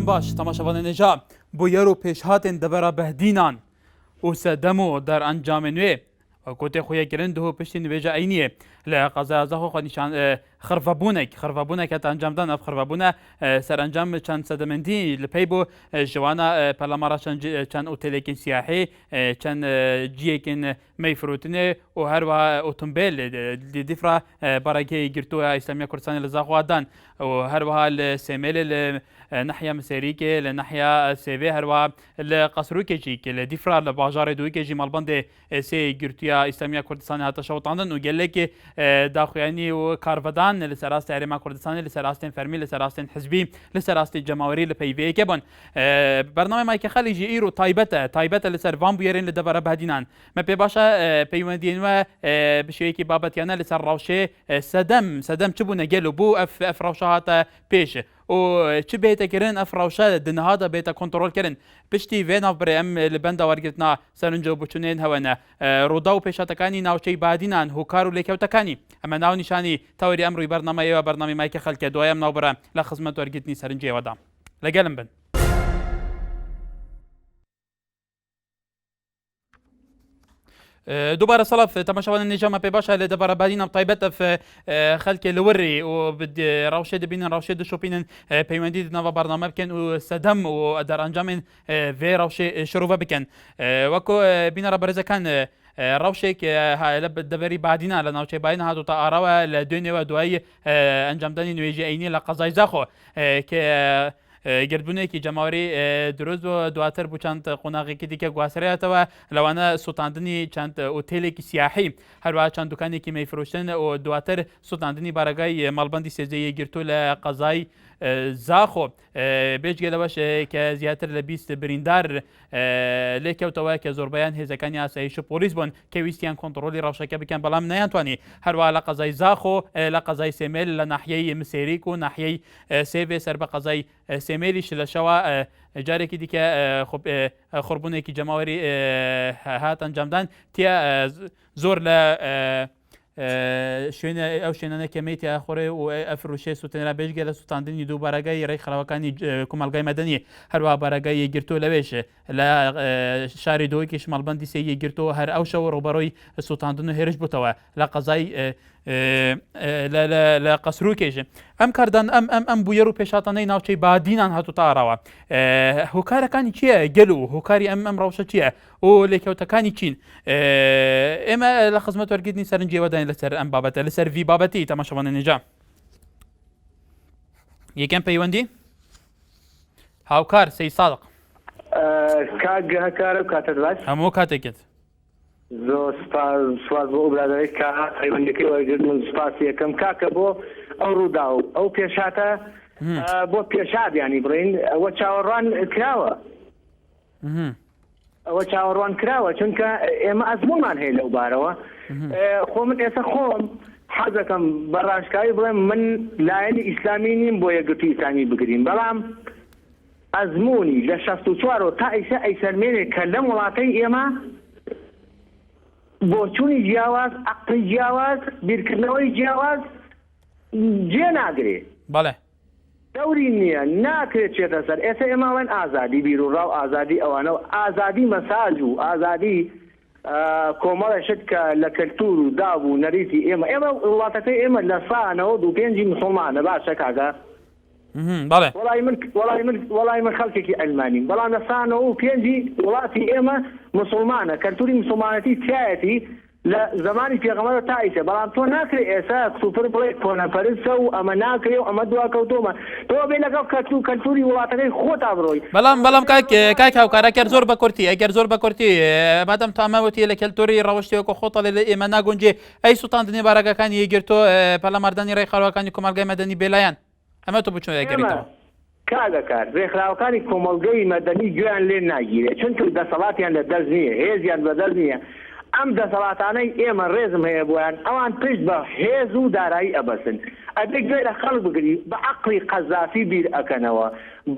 بەگەلم باش تەماشەوانێنێژا بۆ یەر و پێشهاتێن دەبەرە بەهدینان و سەدەم و دەرئەنجامێ نوێ کۆتێ خۆیەکردن دهۆ پشتی نوێژە ئەینیە لە قەزایازەخۆ خۆنیشان خڕڤەبوونێک هەتا ئەنجامدان ئەف خڕڤەبوونە سەرئەنجام چەند سەدەمەندی لەپەی بۆ ژەوانە پەرلەماڕە چەند ئۆتێلێکین سیاحی چەند جیەکین مەی فرۆتنێ و هەروەها ئۆتۆمبیل دیفرا بەڕێگەی گرتووە ئیسلامیە کوردستانی لە زاخوادان و هەروەها لە سێمێلێ لە ناحیە مسێریکێ لە ناحیە سێڤێ هەروەها لە قەسروکێکی کە لە دیفرا لە باژارێ دوویکێژی مەڵبەندێ سێ گرتووە ئیسلامیە کوردستانی هاتە شەوتاندن و گەلێکی داخوێنی و کارڤدان لەسەر ڕاستی هەرێما کوردستانی لەسەر ڕاستین فەرمی لەسەر ڕاستین حزبی لەسەر ڕاستی جەماوەری لە پەیوەیەکە بن بەرنامەی مایکە خەلیجی ئیر و تایبەتە لەسەر وان بوێرین لە دەبەرە بەهدینان مە پێ باشە پەیوەندیێنوە بشێوەیەکی بابەتیانە لەسەر ڕاوشێ سەدەم چ بوونە گەل و بوو ئەف ڕاوشە هاتە پێش و چ بێتەکردن ئەف ڕاوشە دنهادە بێتە کۆنتڕۆلکردن پشتی وێ ناوبڕێ ئەم لە بەندە وەرگرتنا سەرنجە و بچونێن هەوەنە ڕوودا و پێشاتەکانی ناوچەی بادینان هوکار و لێکەوتەکانی ئەمە ناو نیشانی تاوەری ئەمڕۆی بەرنامەیەوە بەرنامی مایکە خەلکە دوایەم ناوبڕە لە خزمەت وەرگرتنی سەرنجەوەدا لەگەلم بن. دووبارە سەڵاف تەماشاوانە نێژەمە پێ باشە لە دەبارە بادینە تایبەتە خەلکێ لە وەڕی و ڕاوشێ دەبینن ڕاوشێ دشۆپینن پەیوەندی دنەوە بەرنامە بکەن و سەدەم و دەرئەنجامێن vê ڕاوشێ شرۆڤە بکەن وەکو بینەرە بەرزەکان ڕاوشێک لە دەبەری بادینە لە ناوچەی باین هاتوتە ئاراوە لە دوێنێوە دوایی ئەنجامدانی نوێژی ئەینی لە قەزای زاخۆ کە گردبوونێکی جەماوەری دروست و دواتر بوو چەند قۆناغێکی دیکە گواسرێتەوە لەوانە سوتاندنی چەند ئۆتێلێکی سیاحی هەروەها چەند دوکانێکی مەیفرۆشتن و دواتر سوتاندنی بارگای مەڵبەندی سێزەیە گرتو لە قەزای زاخۆ بێژگە لەوەش کە زیاتر لە 20 بریندار لێکەوتەوە کە زۆربیان هێزەکانی ئاسایش و پۆلیس بوون کە ویستیان کۆنتڕۆلی ڕاوشەکە بکەن بەڵام نەیانتوانی هەروەها لە قەزای زاخۆ لە قەزای سێمێل لە ناحیەی مسێریک و ناحیەی سێڤێ سەر بە قەزای سێمێریش لە شەوە جارێکی دیکە خڕبوونێکی جەماوەری هات ئەنجامدان تیا زۆر لە شوێنە ئەو شوێنانە کەمەیتی ئاخۆڕێ و ئەفروشێ سوتێنرا بێژگە لە سوتاندنی دوو بارگای ڕێی خراوەکانی کومەلگای مەدەنی هەروەها بارگای گرتو لەوێش لە شاری دۆیکیش مەڵبەندی سێیە گرتو هەر ئەو شەوە ڕۆبەڕۆی سوتاندن و هێرش بووتەوە لە قەزای لە قەسروکێژ ئەم کاردان ئەم بوویەر و پێشاتانەی ناوچەی بادینان هاتوتە ئاراوە هۆکارەکانی چییە گەل و هۆکاری ئەم ڕاوشە چییە و لێکەوتەکانی چین ئێمە لە خزمەت وەرگرتنی سەرنجێوەداین لەسەر ئەم بابەتە لەسەر ڤی بابەتی تەماشاوانە نێژا یەکەم پەیوەندی هاوکار سەی ساڵق کاگەهکارە و کاتت باش هەموو کاتێکت زۆر سواز بۆ برادەی کا پەیوەندەکەی وەرگرتن سپاس یەکەم کاکە بۆ ئەو ڕوودا و ئەو پێشاتە بۆ پێشادیانی بڕین ئەوە چاوەڕوان کراوە ئەوە چاوەڕوان کراوە چونکە ئێمە ئەزمومان هەیە لەو بارەوە خۆ من ئێستا خۆم حەزەکەم بەڕاشکایی بڵێم من لایەنی ئیسلامی نیم بۆ یەکگرتووی ئیسلامی بگرین بەڵام ئەزمموی لە 64 تا ئیسا ئەیسەرمێنێک کە لەم وڵاتەی ئێمە بۆچوونی جیاواز عەقڵی جیاواز بیرکردنەوەی جیاواز جێ ناگرێ بەڵێ دەوری نییە ناکرێت چێتە سەر ئێستا ئێماوەن ئازادی بیر و ڕاو ئازادی ئەوانە و ئازادی مەساج و ئازادی کۆمەڵەشت کە لە کەلتور و داب و نەریتی ئێمە وڵاتەکەی ئێمە لە سانەوە دوو پێنجی مسڵمانە باشە کاکە وڵی من خەڵکێکی ئەلمانیم بەڵام لە سانەوە و پێنجی وڵاتی ئێمە مسڵمانە کەلتوری مسڵمانەتی تایەتی لە زمانی پێغەمبەر تا ئیسە بەڵام تۆ ناکرێت ئێستا سوپر بڵێ کۆنەپەرستە و ئەمە ناکرێ و ئەمە دواکەوتۆمە تۆ بێ لەگەڵ کەلتوری وڵاتەکەی خۆتا بڕۆی بەڵام کاک هاوکار ئەگەر زۆر بەکورتی مادەم تو ئەمەوەتی لە کەلتوری ڕەوشتیەوە خۆتە لە ئێمە ناگونجێ ئەی سوتاندنی بارەگەکانی یەگرتۆ پەرلەماردانی ڕێکخراوەکانی کۆمەلگای مەدەنی بێلایەن ئەمە تۆ بچۆ یەگەریتەوە کاگەکار ڕێکخراوەکانی کۆمەلگەی مەدەنی گوێیان لێ ناگیرێت چونکە دەسەڵاتیان لە دەست نییە هێزیان بە دەست نییە ئەم دەسەڵاتانەی ئێمە ڕێزم هەیە بۆیان ئەوان پشت بە هێز و دارایی ئەبەسن ئەبێ گوێ لە خەڵک بگری بە عەقڵی قەزافی بیر ئەکەنەوە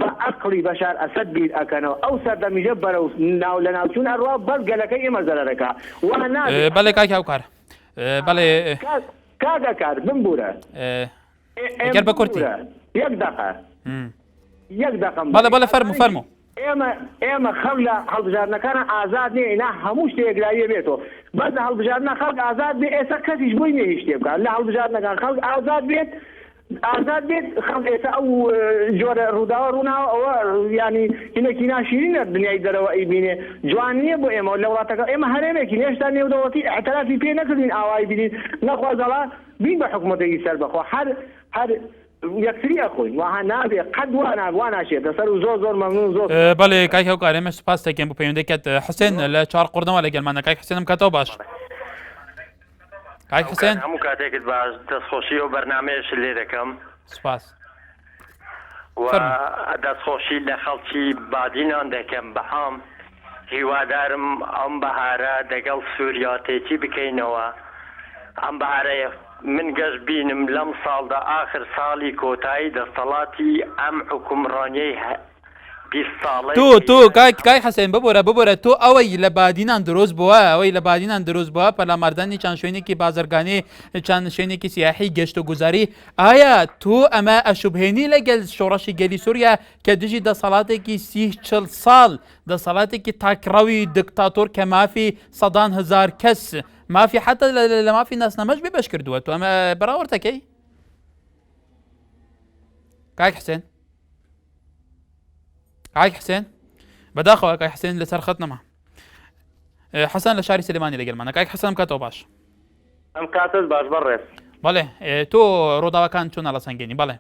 بە عەقڵی بەشار ئەسەد بیر ئەکەنەوە ئەو سەردەمیژە بەرەو ناو لە ناوچوون ئەڕوا بەس گەلەکەی ئێمە زەرەرەکە وا نابێت بەڵێ کاک هاوکار بەڵێ کاگەکار بمبورە ئەگەر بە کورتی یەک دەقە یەک دەقم بەڵێ فەرموو ئێمە خەڵ لە هەڵبژاردنەکانە ئازاد نێ ئینا هەموو شتێکرایە بێتەوە بەس لە هەڵبژاردنە خەڵک ئازاد بێ ئێستا کەسیش بۆی نێ هیچ شتێ بکات لە هەڵبژاردنەکان خەڵک ئازاد بێت خەڵک ئێستا ئەو جۆرە ڕووداوە ڕووناوە ئەوە ینی هینێکی ناشیرینە دنیای دەرەوە ئەیبینێ جوان نییە بۆ ئێمە لە وڵاتەکە ئێمە هەرێمێکی هێشتا نێودەوڵەتی اعترافی پێ نەکردین ئاوای بینین نەخوازەڵا بین بە حکوومەتێکی سەر بەخۆ هەر یەکتری ئەخۆین وها نابێ قەت وا ناشێتە سەر و زۆر مەمنون زۆر بەڵێ کاک هەوکار ئێمە سوپاس دەکەین بۆ پەیوەندیکەت حسێن لە چوار قوردنەوە لەگەڵمانە کاک حسێنم کاتەوە باش کاک حسێن هەموو کاتێکت باش دەستخۆشی و بەرنامەیەش لێ دەکەم سوپاس و دەستخۆشی لە خەڵکی بادینان دەکەم بەهام هیوادارم ئەم بەهارە دەگەڵ سووریا تێکی بکەینەوە ئەم بەهارەیە من گەشت بینم لەم ساڵدا ئاخر ساڵی کۆتایی دەسەڵاتی ئەم حکومڕانیەی 20 ساڵەی تو کاک حسێن ببوورە تۆ ئەوەی لە بادینان دروست بووە پەلاماردانی چەند شوێنێکی بازرگانی چەند شوێنێکی سیاحی گەشت و گوزاری ئایا تۆ ئەمە ئەشوبهێنی لەگەڵ شۆڕەشی گەلی سووریا کە دژی دەسەڵاتێکی 30-40 ساڵ دەسەڵاتێکی تاکڕەوی دکتاتۆر کە مافی سەدان هزار کەس مافی حتا لە مافی ناسنامەش بێ بەش کردووە تۆ ئەمە بەراوردەکەی کاک حسێن بەداخەوە کاک حسێن لەسەر خەت نەما حەسەن لە شاری سلێمانی لەگەڵمانە کاک حەسەن کاتەوە باش ئەم کاتت باش بەڕێز بەڵێ تۆ ڕۆداوەکان چۆنە لە سەنگێنی بەڵێ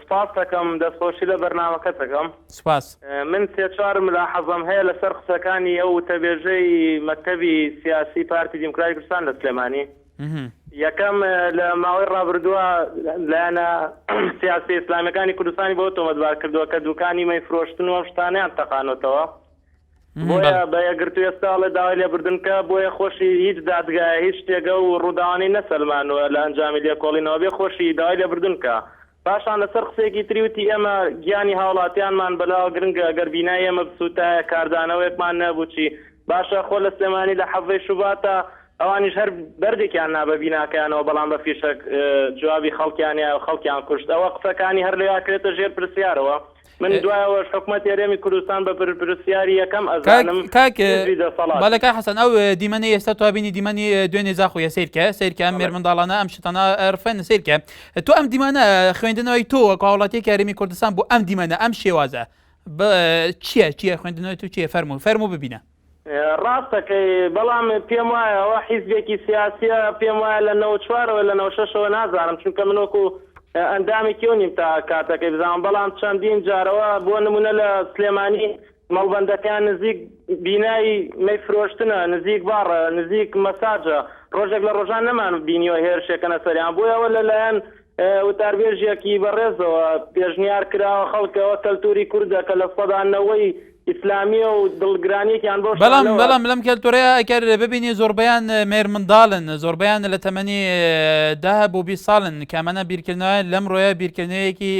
سپاس دەکەم دەستخۆشی لە بەرنامەکەت دەکەم سپاس من سێ-چوار ملاحەزەم هەیە لەسەر قسەکانی ئەو تەبێژەی مەکتەبی سیاسی پارتی دیموکراتی کوردستان لە سلێمانی یەکەم لە ماوەی ڕابردووە لایەنە سیاسی ئیسلامیەکانی کوردستانی بۆ تۆمەتبار کردووە کە دوکانی مەیفرۆشتن و شتانیان تەقانەتەوە بۆیە بە یەکگرتووی ئێستاڵێ داوای لێبوردن کە بۆیە خۆشی هیچ دادگای هیچ شتێگە و ڕووداوانەی نەسەلمانوە لە ئەنجامی لێکۆڵینەوە بێ خۆشی داوای لێبوردن کە پاشان لەسەر قسێکی تریوتی ئێمە گیانی هاوڵاتیانمان بەلاوە گرنگە ئەگەر بینای ئێمە بسووتایە کاردانەوەیەکمان نەبووچی باشە خۆ لە سلێمانی لە حەڤەی شوباتە ئەوانیش هەر بەردێکیان نابە بیناکەیانەوە بەڵام بە فیشک جوابی خەڵکیانە خەڵکیان کوشت ئەوە قسەکانی هەر لێواکرێتە ژێر پرسیارەوە من دوایەوە حکوومەتی هەرێمی کوردستان بە پرسیاری یەکەم ئەزانم بەڵێ کاک حەسەن ئەو دیمەنەی ئێستا تو بینی دیمەنی دوێنێ زاخۆیە سیرکە ئەم مێر منداڵانە ئەم شتانە ئەرفەن سیرکە تۆ ئەم دیمانە خوێندنەوەی تۆ وەکو هاوڵاتیەکی هەرێمی کوردستان بۆ ئەم دیمەنە ئەم شێوازە چییە خوێندنەوەی تو چییە فەرموو ببینە ڕاستەکەی بەڵام پێم وایە ئەوە حیزبێکی سیاسیە پێم وایە لە 94ەوە لە 96ەوە نازانم چونکە من وەکو ئەندامێکی نیم تا کاتەکەی بزانم بەڵام چەندین جارەوە بۆ نمونە لە سلێمانی مەڵبەندەکان نزیک بینایی مەیفرۆشتنە نزیک باڕە نزیک مەساجە ڕۆژێک لە ڕۆژان نەمان بینیەوە هێرشێکەنە سەریان بۆیەوە لەلایەن وتاربێژیەکی بەڕێزەوە پێشنیار کراوە خەڵکەوە کەلتوری کوردە کە لە سەدانەوەی ئیسلامیە و دڵگرانیەکیان بۆ بەڵام لەم کەلتورەیە ئەگەر ببینی زۆربەیان مێر منداڵن زۆربەیان لە تەمەنی 10 بۆ 20 ساڵن کامەنە بیرکردنەوە لەم ڕۆیە بیرکردنەوەیەکی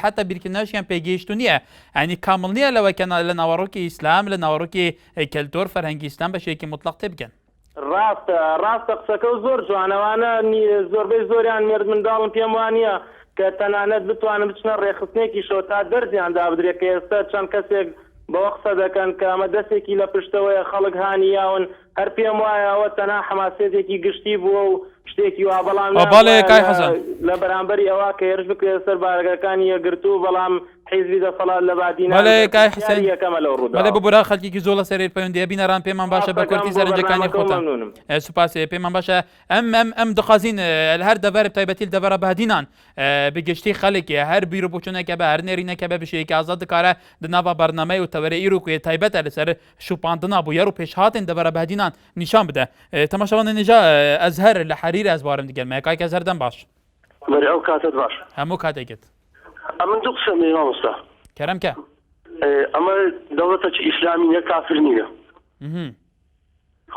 حتا بیرکردنەوەشیان پێگەیشتو نییە ئەنی کامڵ نییە لەوە کە لە ناوەڕۆکی ئیسلام لە ناوەڕۆکی کەلتۆر فەرهەنگی ئیسلام بەشێکی مطلق تێبگەن ڕاستە قسەکە و زۆر جوانەوانە زۆربەی زۆریان مێرد منداڵن پێم وانە کە تەنانەت بتوانن بچنە ڕێخستنێکی شۆ تا دەرزیاندا بدرێت کە ئێستا چەند کەسێک بەوە قسە دەکەن کە ئەمە دەستێکی لە پشتەوەیە خەڵک هانیاون هەر پێم وایەوە تەنها حماسێتێکی گشتی بووە و شتێکی وا بەڵام لە بەرامبەری ئەوە کە هێرش بکرێت سەر بارگەکانی یەکگرتوو بەڵام حیزبی دەسەڵات لە بادینە یەکەمە لەو ڕوودا بەڵێ ببورە خەڵکیکی زۆر لە سەرێت پەیوەندیە بینەران پێمان باشە بە کورتی سەرنجەکانی خۆتان سوپاسێ پێمان باشە ئەم دخوازین هەر دەبەر تایبەتی دەبەرە بادینان بگشتی خەڵێکی هەر بیرۆ بۆچوونەکە بە هەر نێرینەکە بە بشەیەکی ئازاد دکارە دناوە بەرنامەی و تەوەرە ئیرۆکوێ تایبەتە لەسەر شوپاندنا بۆ یار و پێشهاتن دەبەرە بادینان نیشان بدە تەماشاوانە نێجا ئەزهەر لە حەریر ئەزبارم دیگەل مەکای کە زەردەم باش ئەو کاتت باش هەموو کاتێکت ئەمن دوو قسە مامۆستا کەرەمکە ئەمە دەوڵەتێکی ئیسلامی نیە کافر نییە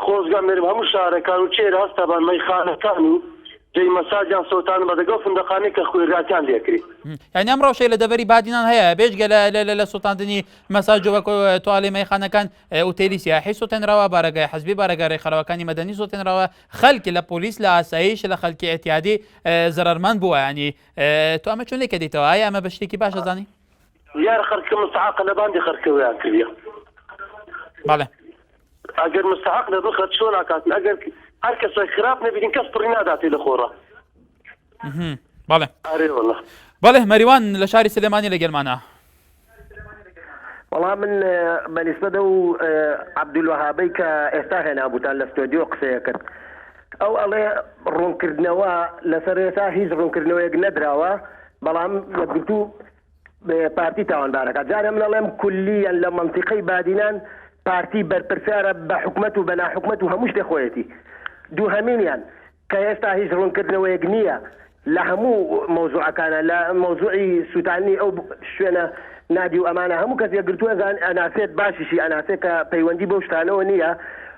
خۆزگا مێرم هەموو شارەکان و چێرە هەستا بان مەیخانەکان و جێی مەساجیان سۆتان بەدەگەڵ فندەقانەی کە خوێراتیان لێکری یعنی ئەم ڕەوشەی لە دەبەری بادینان هەیە بێژگە لە سوتاندنی مەساجەوە توالێ مەیخانەکان ئوتێلی سیاحی سوتێنراوە بارگای حەزبی بارگای ڕێکخراوەکانی مەدەنی سوتێنراوە خەڵکی لە پۆلیس لە ئاسایش لە خەڵکی ئەتیادی زەرمەند بووە ینی تو ئەمە چۆن لێکە دیتەوە ئایا ئەمە بە شتێکی باشە زانی یار خەرکە مستحق لە باندی خەرکەوەیان کردە بەڵێ ئەگەر مستحق لە بخەر چۆن ناکاتن ئەگەر هەر کەسە خراپ نەبیدین کەس پڕی ناداتی لە خۆڕە بەڵێ ئارێ وەڵڵا بەڵێ مەریوان لە شاری سلێمانی لەگەڵمانە. والله من بالنسبة له عبد الوهابي كإستاه هنا بوتان الاستوديو قصيكت أو الله رون كردنوا لسريسا هيز رون كردنوا يقندروا بلام يقولتو بارتي تاون بارك جانا من الله كليا لمنطقي بادينان بارتي بربرسارة بحكمته بنا حكمته هموش دخويتي دو همينيان كإستاه هيز رون كردنوا يقنية لهمو موضوع كان لا موضوعي سوتاني أو شونا نادي وأمانة هم كذا قلتوا أنا سيد باششي أنا سيك بيوندي بوشتانونية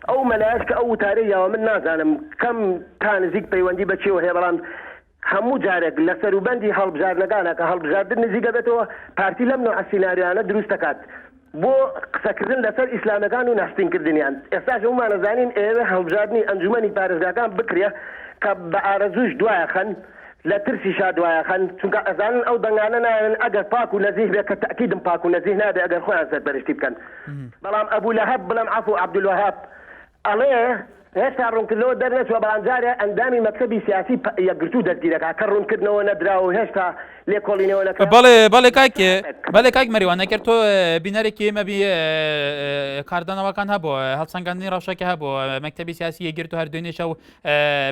أو ملاك أو تاريخ ومن ناس أنا كم كان زيك بيوندي بتشي وهي برام همو جارك لسرو بندي هالب جار نقانا كهالب جار درني زيك بتوه بارتي لم نوع السيناريو أنا دروس تكات بو سكرن لسر إسلام كانوا نحسين كردنيان إحساس هم أنا زانين إيه هالب جارني أنجمني بارز كان بكريا كبارزوج دوايا خن لا ترسي شادوايا خن چونك أزان أو دنغاننا أجر باكو نزيه بك تأكيد باكو نزيه نادي أجر خوان سد برشتي كان بلام أبو لهب بلام عفو عبد الوهاب عليه هسه رون كله درنس وبلام جاري أندامي مكتبي سياسي يقرتو دزيرك كرون كدنا وندراو هسه ليكوليني ولا بەڵێ کاک مەریوان نەکرد تۆ بینەرێکی مەبی کاردانەوەکان هەبوو هەڵسەنگاندنی ڕەوشەکە هەبوو مەکتەبی سیاسی یەگرت و هەر دوێنێشە و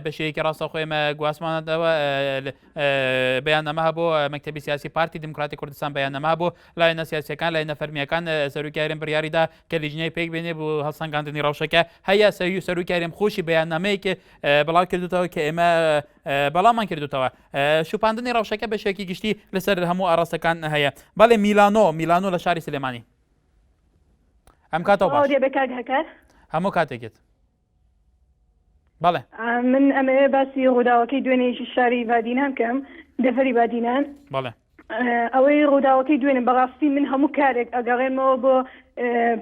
بەشەیەکی ڕاستەوخۆ ئێمە گواسمانەوە بەیاننامە هەبوو مەکتەبی سیاسی پارتی دموکراتی کوردستان بەیاننامە بوو لایەنە سیاسیەکان لایەنە فەرمیەکان سەرۆکیارێن بڕیاریدا کە لیژنەی پێک بێنێ بۆ هەڵسەنگاندنی ڕەوشەکە هەیە سەرۆکیارێم خۆشی بەیاننامەیەکە بڵاو کردوتەوە کە ئێمە بەڵامان کردوتەوە شوپاندنی ڕەوشەکە بەشێکی گشتی لەسەر هەموو ئاراستەکان هەیە. بەڵێ میلانۆ لە شاری سلێمانی ئەم کاتەوە باش هەموو کاتێکت بەڵێ من ئەمە باسی ڕووداوەکەی دوێنێ شاری بادینان کەم دەفەری بادینان بەڵێ ئەوەی ڕووداوەکەی دوێنێ بەڕاستی من هەموو کارێک ئەگەڕێمەوە بۆ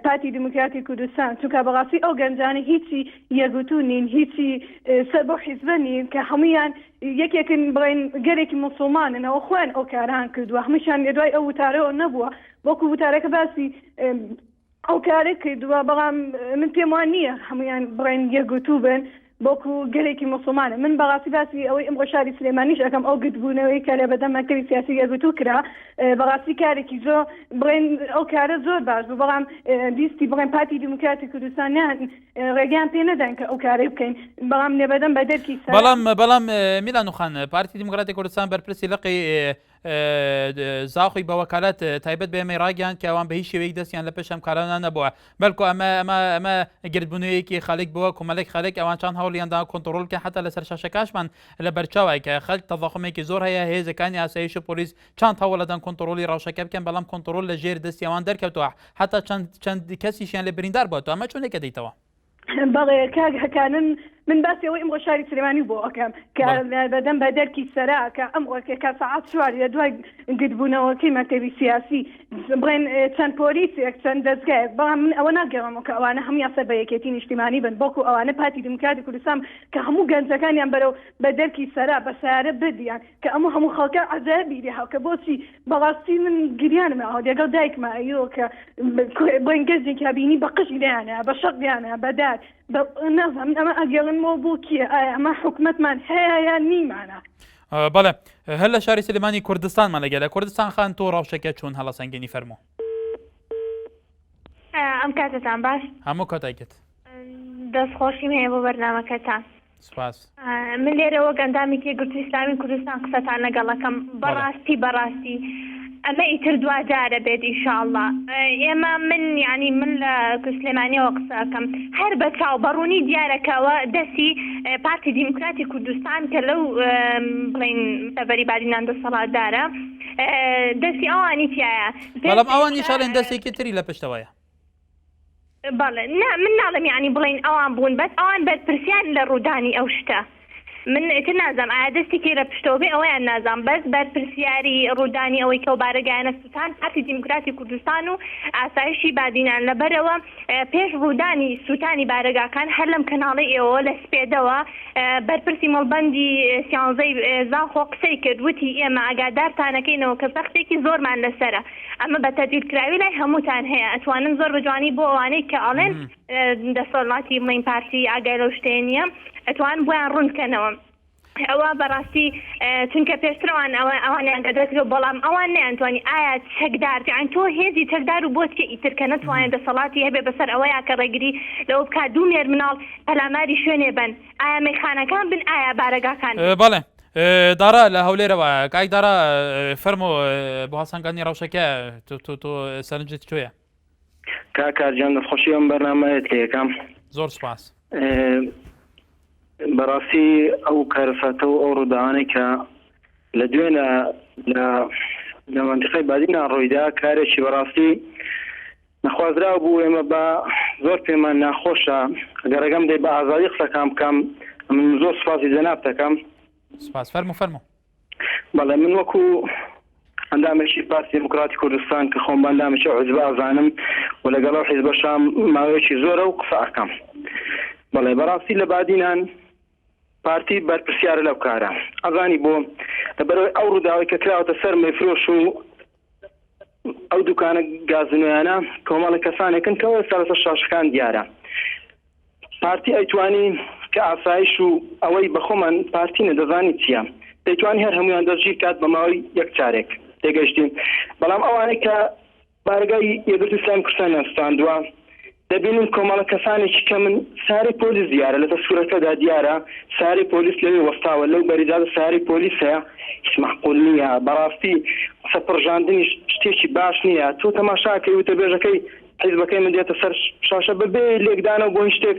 پارتی دموکراتی کوردستان چونکە بەڕاستی ئەو گەنجانە هیچی یەکگوتو نین هیچی سەر بۆ حیزبە نین کە هەمویان یەکێکن بڵێن گەرێکی موسڵماننەوە خوێن ئەو کاران کردووە هەمووشان لە دوای ئەو وتارەوە نەبووە بۆکو وتارەکە باسی ئەو کارێک کردووە بەڵام من پێم وان نییە هەمویان بڵێن یەکگوتو بن بۆکو گەرێکی موسڵمانە من بەڕاستی باسی ئەوەی ئەمڕۆ شاری سلێمانیش ئەەکەم ئەو گرتبوونەوەی کە لە بەدەم مەکتەبی سیاسی یەکگوتو کرا بەڕاستی کارێکی زۆر بڵێن ئەو کارە زۆر باش بوو بەڵام بیستی بڵێن پارتی دموکراتی کوردستانیان ڕێگەیان پێ نەدەن کە ئەو کارەی بکەین بەڵام لێ بەدەم بە دەرکی بەڵام میلان خان پارتی دموکراتی کوردستان بەرپرسی لقی زاخی بە وەکالەت تایبەت بە ئێمەی ڕاگەیان کە ئەوان بە هیچ شێوەیەک دەستیان لە پێش ئەم کارانە نەبووە بەڵکو ئەمە گردبوونەوەیەکی خەڵک بووە کۆمەڵێک خەڵک ئەوان چەند هەوڵیاندا کۆنتڕۆڵکە حتا لەسەر شاشەکاشمان لە بەرچاوای کە خەڵک تەضەخمێکی زۆر هەیە هێزەکانی ئاسایش و پۆلیس چەند هەوڵەدان کۆنتڕۆلی ڕەوشەکە بکەن بەڵام کۆنتڕۆل لە ژێر دەستی ئەوان دەرکەوتووە حتا چەند کەسیشیان لە بریندار بووەوە ئەمە چۆنێکە دەیتەوە بەڵێ کاک هەکانن من باسی ئەوەی ئەمڕۆ شاری سلێمانی بۆ ئەەکەم کە بەدەم بە دەرکی سەرا کە ئەمڕۆ کە سەعات چوار لە دوای گرتبوونەوەکەی مەکتەبی سیاسی بڵێن چەند پۆلیسێک چەند دەستگایەک بەڵام من ئەوە ناگەڕمەوە کە ئەوانە هەمویان سەر بە یەکێتی نیشتیمانی بن بۆکو ئەوانە پارتی دموکراتی کوردستان کە هەموو گەنجەکانیان بەرەو بە دەرکی سەرا بە سیارە بدیان کە هەموو خەڵکە عەجایبی هاو کە بۆچی بەڕاستی من گریانم ئەوە لەگەڵ دایکمە ئەیۆ کە بڵێن گەنجێکی هەبینی بە قژی دەیانە بە شەق دەیانە بەدار نازانم ئەمە ئەگەڵنمەوە بۆ کیە ئەمە حکومەتمان هەیە یان نیمانە بەڵێ هەر لە شاری سلێمانی کوردستانمان لەگەلە کوردستان خان تۆ ڕەوشەکە چۆن هەڵەسەنگێنی فەرموو ئەم کاتتان باش هەموو کاتێکت دەستخۆشیم هەیە بۆ بەرنامەکەتان سپاس من لێرەوە گەندامی تێگرتووی ئیسلامی کوردستان قسەتان لەگەڵەکەم بەڕاستی ئەمە ئیتر دوجارە بێت ئینشاءڵڵا ئێمە من یعنی من لە سلێمانیەوە قسەکەم هەر بە چاو بەڕوونی دیارەکەوە دەستی پارتی دیموکراتی کوردستان کە لەو بڵێن سەڤەری بادینان دەسەڵاتدارە دەستی ئەوانی تایە بەڵام ئەوانی شاڵێن دەستێکی تری لە پشتەوەیە بەڵێ من ناڵم یعنی بڵێن ئەوان بوون بەس ئەوان بەرپرسیان لە ڕوودانی ئەو شتە من ئیتر نازانم ئایا دەستێکی لە پشتەوە بێ ئەوەیان نازانم بەس بەرپرسیاری ڕوودانی ئەوەی کە و بارگایانە سووتان پارتی دیموکراتی کوردستان و ئاسایشی بادینان لەبەرەوە پێش ڕوودانی سووتانی بارگاکان هەر لەم کەناڵی ئێوە لە سپێدەوە بەرپرسی مەڵبەندی سیانزەی زاخۆ قسەی کرد وتی ئێمە ئاگادارتانەکەینەوە کە سەختێکی زۆرمان لەسرە ئەمە بە تەدبیرکراوی لای هەمووتان هەیە ئەتوانن زۆر بەجوانی بۆ ئەوانەی کە ئەڵێن دەسەڵاتی مەین پارتی ئاگای لەو شتێ نییە ئەتوان بۆیان ڕوونکەنەوە ئەوە بەڕاستی چونکە پێشترەوان ئەوانیان دەدرێتەوە بەڵام ئەوان نەیانتوانی ئایا چەکدار یان تۆ هێزی چەکدار و بۆت کە ئیتر کە نەتوانێت دەسەڵاتی هەبێ بەسەر ئەوەیە کە ڕێگری لەوە بکات دوو مێر مناڵ پەلاماری شوێنێ بن ئایا مەیخانەکان بن ئایا بارگاکان بەڵێ دارا لە هەولێرەوە کاک دارا فەرمۆ بۆ هەسەنگانی ڕەوشەکە تۆ سەرنجت کوێیە کاکارجان دەستخۆشی ئەم بەرنامەیەت لە یەکەم زۆر سپاس بەڕاستی ئەو کارەساتە و ئەو ڕووداوانەی کە لە دوێنە لە منتیقەی بادینان ڕۆیدا کارێکی بەڕاستی نەخوازراوە بوو ئێمە بە زۆر پێمان ناخۆشە ئەگەڕێگەم دەی بە ئازادی قسەکان بکەم من زۆر سپاسی جەناب دەکەم سپاس فەرموو بەڵێ من وەکو ئەندامێکی پارتی دیموکراتی کوردستان کە خۆم ئەندامێکی حیزب ئازانم و لەگەڵ حیزبەشام ماوەیەکی زۆرە و قسە ئەکەم بەڵێ بەڕاستی لە بادینان پارتی بەرپرسیارە لەو کارە ئەزانی بۆ لەبەرەوەی ئەو ڕووداوی کە کراوەتە سەر مەیفرۆش و ئەو دوکانە گازنویانە کۆمەڵی کەسانێکن کەەوە سەرەتە شاشەکان دیارە پارتی ئەیتوانی کە ئاسایش و ئەوەی بەخۆمان پارتی نەدەزانی چییە دەیتوانی هەر هەمویان دەژیر کات بە ماوەی یەک چارێک تێگەشتین بەڵام ئەوانەی کە بارگای یەکگرتووی ئیسلامی کوردستان هەستاندووە دەبینن کۆمەڵە کەسانێکی کە من ساری پۆلیس دیارە لە تەسوورەکەدا دیارە ساری پۆلیس لەوێ وەستاوە لەو بەریداد ساری پۆلیس هەیە هیچ مەحقول نییە بەڕاستی قسە پڕژاندنی شتێکی باش نییە تۆ تەماشاکەی وتەبێژەکەی حیزبەکەی من دێتە سەر شاشە بەبێ لێکدانەوە بۆ شتێک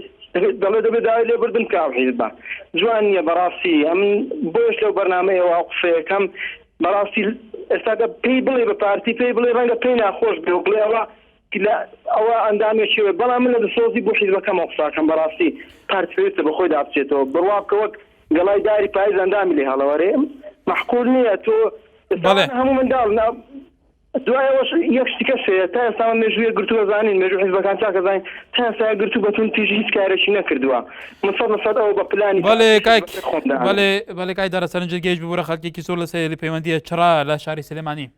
دەڵێ دەبێت داوای لێبردن کاو حیزبە جوان نییە بەڕاستی ئەمن بۆش لەو بەرنامەیەوە قسەیەکەم بەڕاستی ئێستاکە پێی بڵێ بە پارتی پێی بڵێ ڕەنگە پێی ناخۆش بێ و بڵێەوە ئەوە ئەندامێکی بەڵام من لە دەسۆزی بۆ حیزبەکەم قساکەم بەڕاستی پارتی پێویستە بەخۆی دابچێتەوە بڕوا بکە وەک گەڵای داری پاییز ئەندامی لێ هەڵەوەرێ مەحقول نییە تۆ هەموو منداڵ دوایەوەش یەک شتی کەس هەیە تا ئێستا مێژوویە گرتووە زانین مێژوو حیزبەکان چاکە زانین تا ئێستا گرتوو بەتون تیژ هیچ کارێکی نەکردووە من سەد لە سەد ئەوە بە پلانی بەڵێ کای دارە سەرنجت گەیشت ببوورە خەڵکێکی زۆر لە سەیری پەیوەندیە چرا لە شاری سلێمانی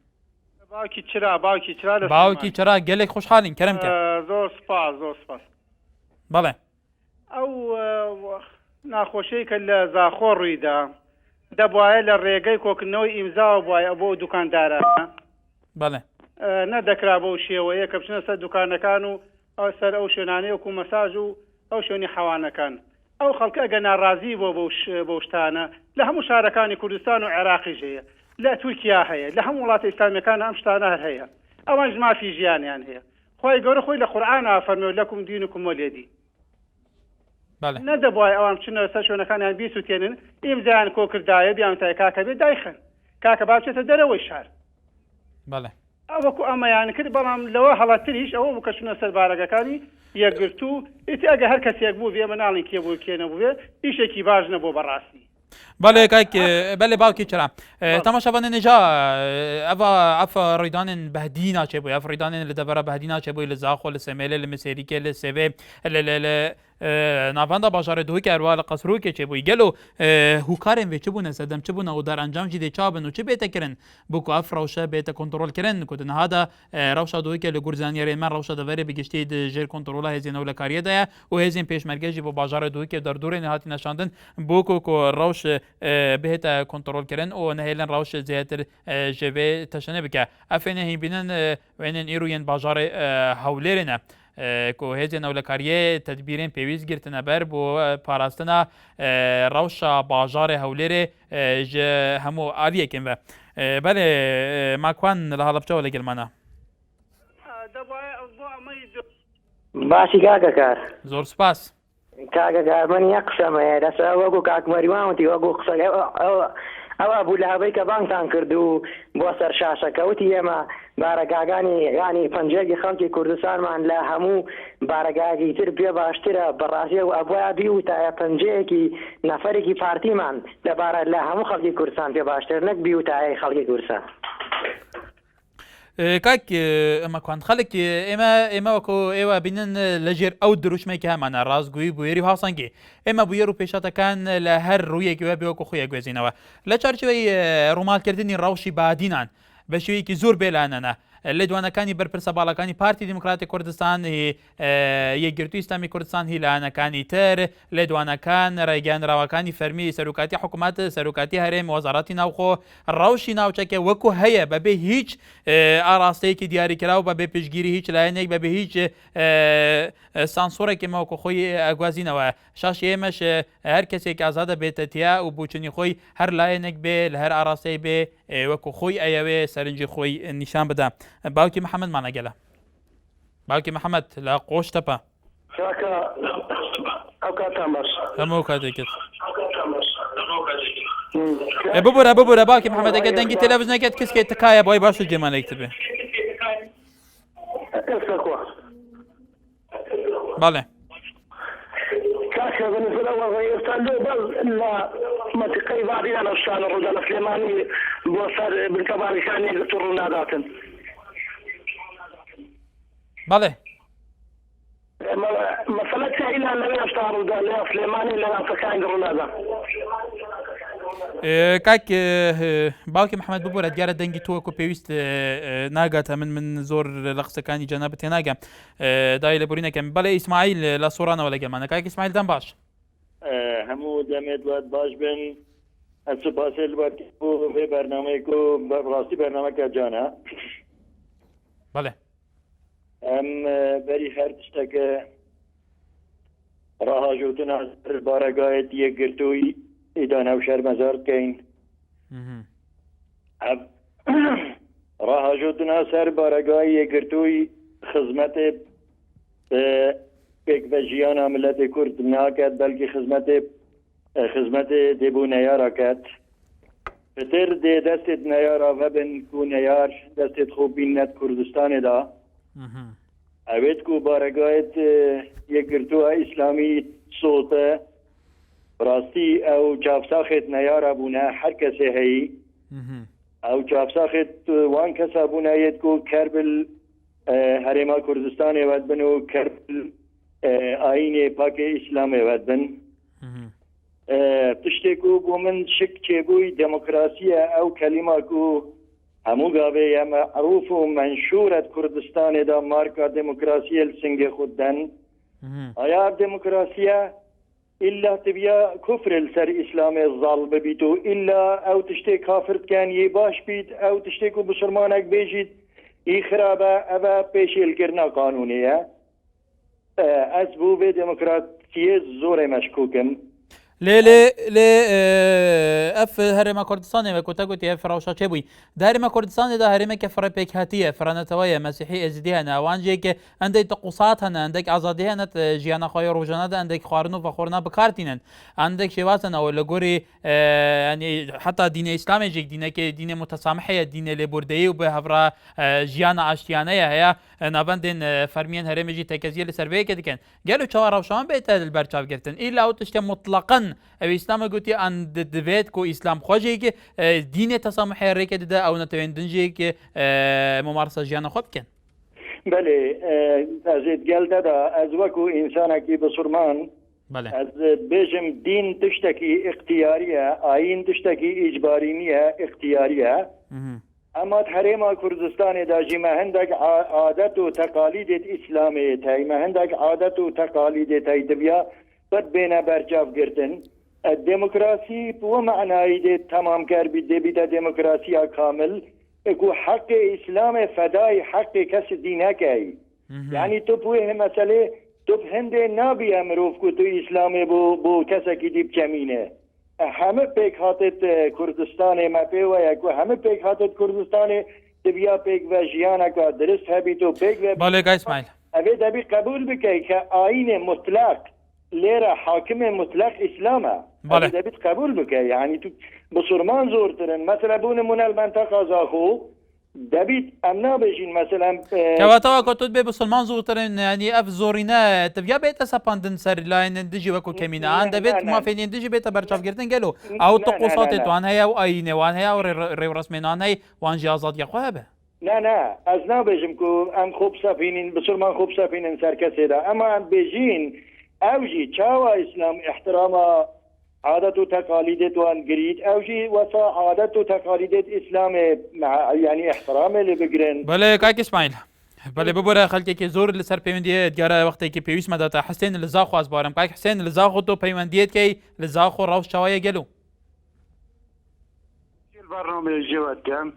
باوکی چرا گەلێک خۆشحاڵین کەرەمکە زۆر سپاس بەڵێ ئەو ناخۆشەی کە لە زاخۆ ڕوویدا دەبواە لە ڕێگەی کۆکردنەوەی ئیمزاوە بواە بۆ دوکاندارە بەڵێ نەدەکرا بەو شێوەیە کە بچنە سەر دوکانەکان و ئەو سەر ئەو شوێنانەی وەکو مەساژ و ئەو شوێنی حەوانەکان ئەو خەڵکە ئەگە ناڕازی بۆ بەو شتانە لە هەموو شارەکانی کوردستان و عێراقیش هەیە لە تورکیا هەیە لە هەموو وڵاتە ئیسلامیەکان ئەم شتانە هەر هەیە ئەوانش مافی ژیانیان هەیە خۆی گەورە خۆی لە قورئان ئافەرمێ لەکم دینکم وەلیە نەدەبوای ئەوان بچنە سەر شوێنەکانیان بیسووتێنن ئیمزایان کۆکردایە بیان تای کاکە بێ دایخن کاکە بابچێتە دەرەوەی شار بەڵێ ئەوەکو ئەمەیان کرد بەڵام لەوە هەڵەتریش ئەوە بکەچنە سەر بارەگەکانی یەکگرتوو ئیتی ئەگە هەر کەسێک بوو بێ مناڵی کێ بوو کێ نەبووێ ئیشێکی باش نەبوو بەڕاستی بەڵێ کاک بەڵێ باوکی چرا تەماشەبانە نێجا ئەف ڕێدانên بەهدی ناچێ بووی ئەف ڕێدانên لە دەبەرە بەهدی ناچێ بووی لە زاخۆ لە سەمێلێ لە مسێریکێ لە سێوێ لە ناوەندا باژارە دووی کاروە لە قەسرۆکێ چێ بووی گەلو هوکارێن وێ چ بوونە سەدەم چ بوونە و دەرئەنجامجی دێ چابن و چ بێتەکردن بووکو ئەف ڕەوشە بێتە کۆنتڕۆلکردن کوتنەهادا ڕەوشە دوویکە لە گورزانیە رێمان ڕەوشە دەڤێرە بگشتی ژێر کۆنتڕۆڵە هێزیێنەوە لە کاریەدایە و هێزین پێشمەرگەژی بۆ باژارە دوویکە دەردورێن هاتی نەشاندن بووکو ڕەوش بهێتە کۆنتڕۆلکردن و نەهێلن ڕەوش زیاتر ژێوێ تەشەنە بکە ئەفێنە هی بینن وێنن ئیرویەن باژارێ هەولێرێنە کو هێزیە نەولەکاریە تەدبیرێن پێویست گرتنە بەر بۆ پاراستنە ڕەوشە باژارێ هەولێرێ هەموو ئالیەکەن بە بەێ ماکوان لە هەڵەبچەوە لە گەلمانە باشی کاکە کار زۆر سپاس کاکە کار من یەک قسەمەیە لەسەر وەکو کاکمەریوانوتی وەکو قسە ئەوە بوو لە هەبەی کە بانگتان کرد و بۆ سەر شاشەکەوتی ئێمە بارەگاگانی یانی پەنجەرگی خەڵکی کوردستانمان لە هەموو بارەگاگی تر پێ باشترە بەڕاستی و ئەبووە بیوتایە پەنجەیەکی نەفەرێکی پارتیمان لەبارە لە هەموو خەڵکی کوردستان پێ باشتر نەک بیوتایە خەڵکی کوردستان. کاک ئەمە کوان خەڵک ئێمە وەکو ئێوە بینن لەژێر ئەو دروشمێکی هەمانە ڕازگویی بوێری و هاوسەنگی ئێمە بویێر و پێشاتەکان لە هەر ڕوویەکی وە بێوەکو خۆیە گوێزینەوە لە چارچوەی ڕوومالکردنی ڕەوشی بادینان بە شێوەیەکی زۆر بێلانەنە لە دوانەکانی بەرپرسە باڵەکانی پارتی دیموکراتی کوردستان یەکگرتووی ئیسلامی کوردستان هیلانەکانی تر لە دوانەکان ڕێگەیاندراوەکانی فەرمی سەرۆکاتی حکوومەت سەرۆکاتی هەرێم وەزارەتی ناوخۆ ڕەوشی ناوچەکە وەکو هەیە بەبێ هیچ ئاراستەیەکی دیاریکرا و بەبێ پشگیری هیچ لایەنێک بەبێ هیچ سانسۆرێکی مەوەکو خۆی ئەگوازینەوە شاشی ئێمەش هەر کەسێک ئازادە بێتەتیا و بوچنی خۆی هەر لایەنێک بێ لە هەر ئاراستەی بێ وەکو خۆی ئەیەوێ سەرنجی خۆی نیشان بدە. باوکی محەممەد مانەگەلە باوکی محەممەد لە قۆشتەپە هەموو کاتێکت ببوورە باوکی محەممەدەگە دەنگی تەلەڤیزیۆنەکەت کەسکێت تکایە بۆی باش جێمانێکت بێ بەڵێ منطقەی وادیان ئەوشان ڕوودا لە سلێمانی بۆ سەر بنکەبارەکانی ڕووناداتن. بەڵێ مەسەلە چیلان لەوێ ئەشتا ڕوودا لە سلێمانی لە ناوچەکانی ڕوونادا. کاک باوکی محەممەد ببوورە دیارە دەنگی تۆوەکو پێویست ناگاتە من زۆر لە قسەکانی جەناب تێ ناگەم دای لە بورینەکەم بەڵێ ئیسماعیل لە سۆرانەوە لەگەمانە کاک ئیسماعیل دەم باش هەموو دەمێت دوات باش بن سوپاسێ بۆ بێ بەرنامەیەک و بەڕاستی بەرنامەکە جانە بەڵێ ئەم بەری هەر تشتەکە ڕاهاژوتن بارەگایەت یەکگرتووی ئیدانە و شەرمەزار بکەین ڕاهاژوتنە سەر بارەگای یەکگرتووی خزمەتێ پێک بە ژیانە ملەتی کورد ناکات بەلکی خزمەتێ دێبوو نەیارەکات پتر دێ دەستێت نەیارە بەبن و نەیار دەستێت خۆ بینەت کوردستانێدا ئەوێت و بارەگایت یەکگرتووە ئیسلامی سۆتە ڕاستی ئەو چاپساخێت نەیارە بوونە هەر کەسێ هەیی ئەو چاپساخێت وان کەسا بوونایەت و کەربل هەرێما کوردستانێوەت بن و کەربل ئاینێ پاکێ ئیسلامێوەت بن تشتێک و بۆ من شک چێبووی دموکراسیە ئەو کەلیماک و هەموو گاوێ ئەمە عروف و منشورەت کوردستانێدا مارکا دموکراسیە سنگێ خوددەن ئایا دموکراسیە إلا تبيا كفر السر إسلامي الظال ببيتو إلا أو تشتي كافر كان يباش بيت أو تشتيكو بسرمانك بيجيت إخرابا أبا بيشي الكرنا قانونية أسبو بديمقراطية زوري مشكوكم لێ ئەف هەرێمە کوردستانی وەکوتە گوتی فراوشە چێ بووی دارێمە کوردستانێدا هەرێمێکە فڕێپێک هاتیە فرانەتەوەیە مەسیحی ئێزیدی هەنە ئەوانجێکە ئەندەی تەقوسات هەنە ئەندێک ئازادی هەنێت ژیانەخۆی ڕۆژانەدا ئەندێک خواردن و بەخۆرنا بکارتینن ئەندێک شێوازنەوە لە گۆری حتا دینە ئیسلامێژێک دینەکە دینە متەسامحەیە دینە لێبوردەیی و بە هەڤرا ژیانە ئاشتیانەیە هەیە نابندێن فەرمیێن هەرێمێژی تەکەزیە لە سەربەیەکە دکەن گەل و چاوەڕەوشەوان بێتە بەرچاوگرتن ئیلا ئەو تشتە مطلقاً ئەو ئیسلامە گوتی ئەن دەبێت کۆ ئیسلام خۆشێکی دینێ تەسامحەیە ڕێکە دەدا ئەو نەتەوێن دنجێکی ممارسە ژیانە خۆ بکەن بەێ ئەزێت گەل دەدا ئەز وەکو ئینسانێکی بسوورمان ئەز بێژم دین تشتێکی اختیاریە ئاین تشتێکی ئیجباری نییە اختیاریە ئەمات هەرێما کوردستانێدا ژیمە هەندێک عادەت و تەقالیدێت ئیسلامێت هەیمە هەندێک عادەت و تەقالیدێت هەی دەبیا بەد بێنە بەرچاوگرتن الديمقراسي بو معنى تمام كاربي ديبيتا ديمقراسيا كامل اكو حق اسلام فداي حق كس دينكاي يعني تبوه مسألة تب هندي نابي امروف كتو اسلامي بو كسكي ديب جمينه همه بيك هاتت كردستان ما بيوه يكو همه بيك هاتت كردستان تبيا بيك وجيانك درست هبيتو بيك بالك اسماعيل اوه دبي قبول بكي كآين مطلق لێرە حاکمێ مطلق ئیسلامە دەبێت قبول بکە یعنی تو بسورمان زۆرترن مەسەلا بۆ نمونە المنطقە زاخۆ دەبیت ئەم نابێژین مەسەلەن کەواتەوە کۆتت بێ بسلمان زۆرترن ینی ئەف زۆرینە تبیا بێتە سەپاندن سەر لایەن دژی وەکو کەمینەان دەبێت مافێنین دژی بێتە بەرچاوگرتن گەلو ئەو تەقوساتێتوان هەیە و ئاینێوان هەیە و ڕێوڕسمێنان هەی وانژی ئازادیەخوا هەبێ نه ئەس نابێژم کو ئەم خۆ بسەفینین بسورمان خۆ بسەفینن سەر کەسێدا ئەمە ئەم بێژین ئەوژی چاوە ئیسلام احترامە عادت و تقالیدتوان گرید اوجی وسا عادت و تقالیدت اسلام یعنی احترام لی بگرن بله کاک اسماعیل بله ببره خلکی که زور لسر پیوندیت گره وقتی که پیویس مداتا حسین لزاخو از بارم کاک حسین لزاخو تو پیوندیت که لزاخو روش شوایه گلو برنامه جواد کم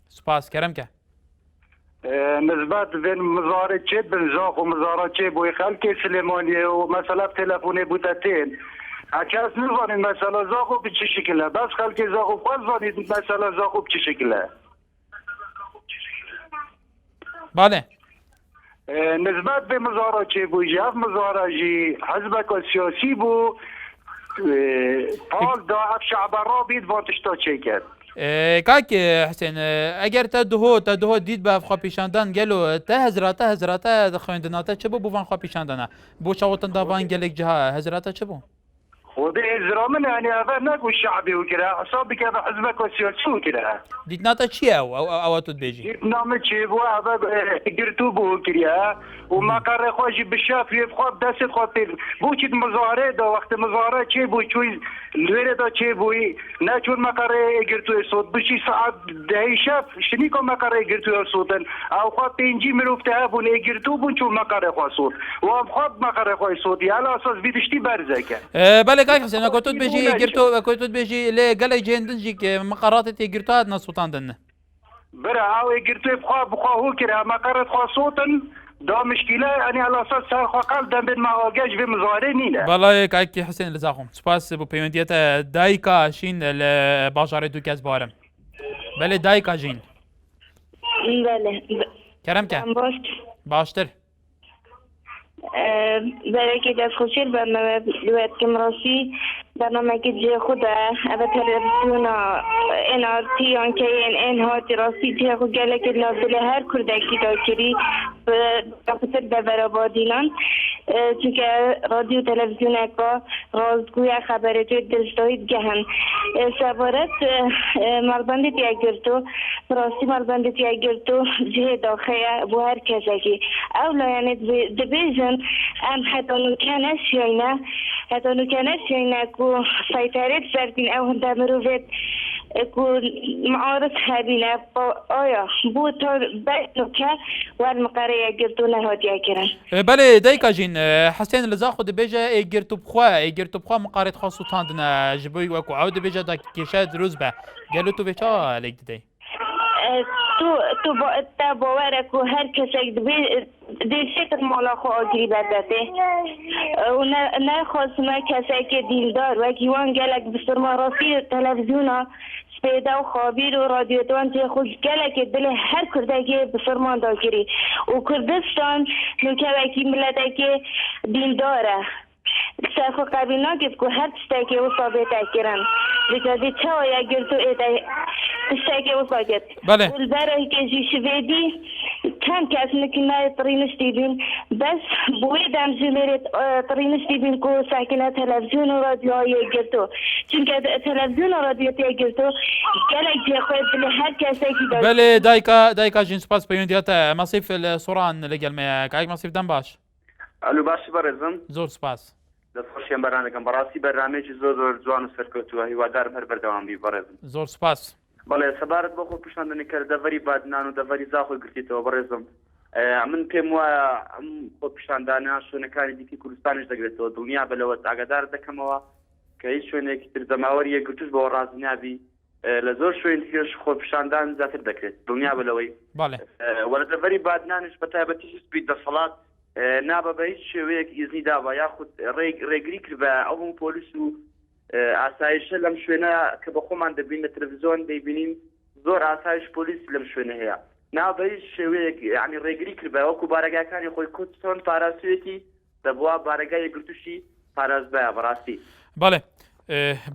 سپاس کرم که نسبت بین مزارع چه بنزاخ و مزارع چه بوی خلک سلیمانیه و مثلا تلفونی بودتین کس نزانید مثلا زاخو به چه شکله بس خلک زاخو خواست زانید مثلا زاخو به چه شکله بله نسبت به مزارع چه بو جف مزارع جی حزب سیاسی بو پال دا اف شعب را بید وانتشتا چه کرد کاک حسین اگر تا دهو دید به افخوا پیشاندن گلو تا هزراتا خویندناتا چه بو وان خوا پیشاندنه بو شاوتن داوان گلک جها هزراتا چه بو خود ازرامن يعني هذا ناكو شعبي وكذا حسابك هذا حزبك وسياسي وكذا ديتناتا تشيا او تبيجي ديتنام تشي بو هذا قرتو بو كذا وما قرر خوجي بالشاف يفخاب دست خاطر بو تشي مظاهره دا وقت مظاهره تشي بو شوي لويره دا تشي بو ناچون ما قرر قرتو صوت بشي ساعات دهي شاف شنيكو ما قرر قرتو صوتن او خاط بينجي مروفتها بو قرتو بو شو ما قرر صوت وخاب ما قرر صوت على اساس بيدشتي برزكه بله کاک حسین کوتوت بيجي قرتو کوتوت بيجي له قال جندنجي مقرات تي قرتات نصوتان دن برا او قرتو بخا هو كده مقرات خاصوتن دا مشكله يعني على اساس سر قال دم ما واجج في مظاهرين والله كاك حسين لزاخم سپاس بو پیوندیت دایکا شین ل بازار دو کس بارم بله دایکا جین بله کرم که باشتر برای دست خوشیر برنامه دوید کمراسی برنامه که جه خوده اوه تلویزیون NRT آنکه این هاتی راستی جه خود گله که نازل هر کردکی داکری بخاطر به برابادینان چونکه رادیو تلویزیون اکا رازگوی خبرتوی دلستایید گهن سوارت مالبندی تیگرتو راستی مالبندی تیگرتو جه داخله بو هر کسکی اولا یعنی دبیجن ام حتانو کنش یعنی کو سیطرت زردین او هنده مروفت کو معارض هبینه آیا بود تا بینو که والمقاره یگرتو نهاد یکرن بله دایکا جین حسین لزاخو دبیجه ایگرتو بخوا مقارد خاصو تاندنه جبوی وکو عود بیجه دا کشاد روز به گلو تو بیچا لیک دی تو باوره که هر کسی دیشت مالا خو آگری بدده و نه خواستمه کسی که دیندار و گیوان گلک بسرما راستی تلویزیونا سپیده و خوابیر و رادیوتوان تی خود گلک دل هر کردگی بسرمان داگری و کردستان نوکه وکی ملته که دینداره سرخو قبیل ناگید که هر تشتاکی و ثابت اکرن بجادی چه و یکر تو تشتاکی و ثابت بله برای که جی شویدی چند کس نکنه طرینش دیدین بس بویدم جلیرت طرینش دیدین که ساکنه تلویزیون و رادیو یکر تو چونکه تلویزیون و رادیو یکر تو گلک جی خواهد بلی هر کسی که داشت بله دایکا جین سپاس پیوندیت مصیف السوران لگل می که مصیف دم باش الو باشی برزم زور سپاس دەست خۆشیان بەرانەکەم بەڕاستی بەرنامەیەکی زۆر جوان و سەرکەوتووە هیوادارم هەر بەردەوام بی بەڕێزم زۆر سپاس بەڵێ سەبارەت بۆ خۆ پیشاندنی کە دەڤەری بادنان و دەڤەری زاخۆی گرتیتەوە بەڕێزم من پێم وایە ئەم خۆ پیشاندانە شوێنەکانی دیکەی کوردستانیش دەگرێتەوە دڵنیا بەلەوە ئاگادار دەکەمەوە کە هیچ شوێنێکی تر زەماوەری یەکگرتوش بەوە ڕازی نابی لە زۆر شوێن ترش خۆ پیشاندان زیاتر دەکرێت دڵنیا بەلەوەی وەرە دەڤەری بادنانش بە تایبەتیش سپی دەسەڵات نابە بە هیچ شێوەیەک ئیزنی دابە یاخود ڕێگری کرد بە ئەو هەموو پۆلیس و ئاسایشە لەم شوێنە کە بە خۆمان دەبین لە تەلەڤیزۆن دەیبینین زۆر ئاسایش پۆلیس لەم شوێنە هەیە نابە هیچ شێوەیەک یعنی ڕێگری کرد بە وەکو بارەگاکانی خۆی کوردستان پاراستوێتی دەبووە بارەگای یەکگرتووشی پارێز بە بەڕاستی بەڵێ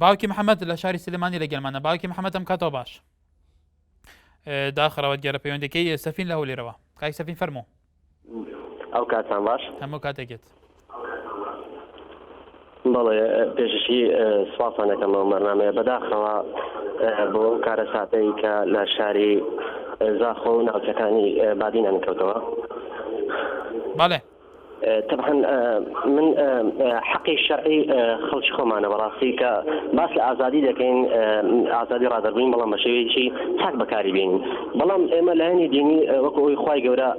باوکی محەممەد لە شاری سلێمانی لەگەلمانە باوکی محەممەد ئەم کاتەوە باش داخەوە گەرە پەیوەندەکەی سەفین لە هەولێرەوە کاک سەفین فەرموو ئەو کاتان باش هەموو کاتێکێت بەڵێ پێششی سواسانەکەمەوە بەرنامەیە بەداخەوە بۆ ئەو کارە ساتەی کە لە شاری زاخۆ و ناوچەکانی بادینان کەوتەوە بەڵێ طبعا من حقی شرعی خەڵکی خۆمانە بەڕاستی کە باس لە ئازادی دەکەین ئازادی ڕادەربووین بەڵام بە شێوەیەکی چاک بەکاری بێنین بەڵام ئێمە لایەنی دینی وەکو ئەوی خوای گەورە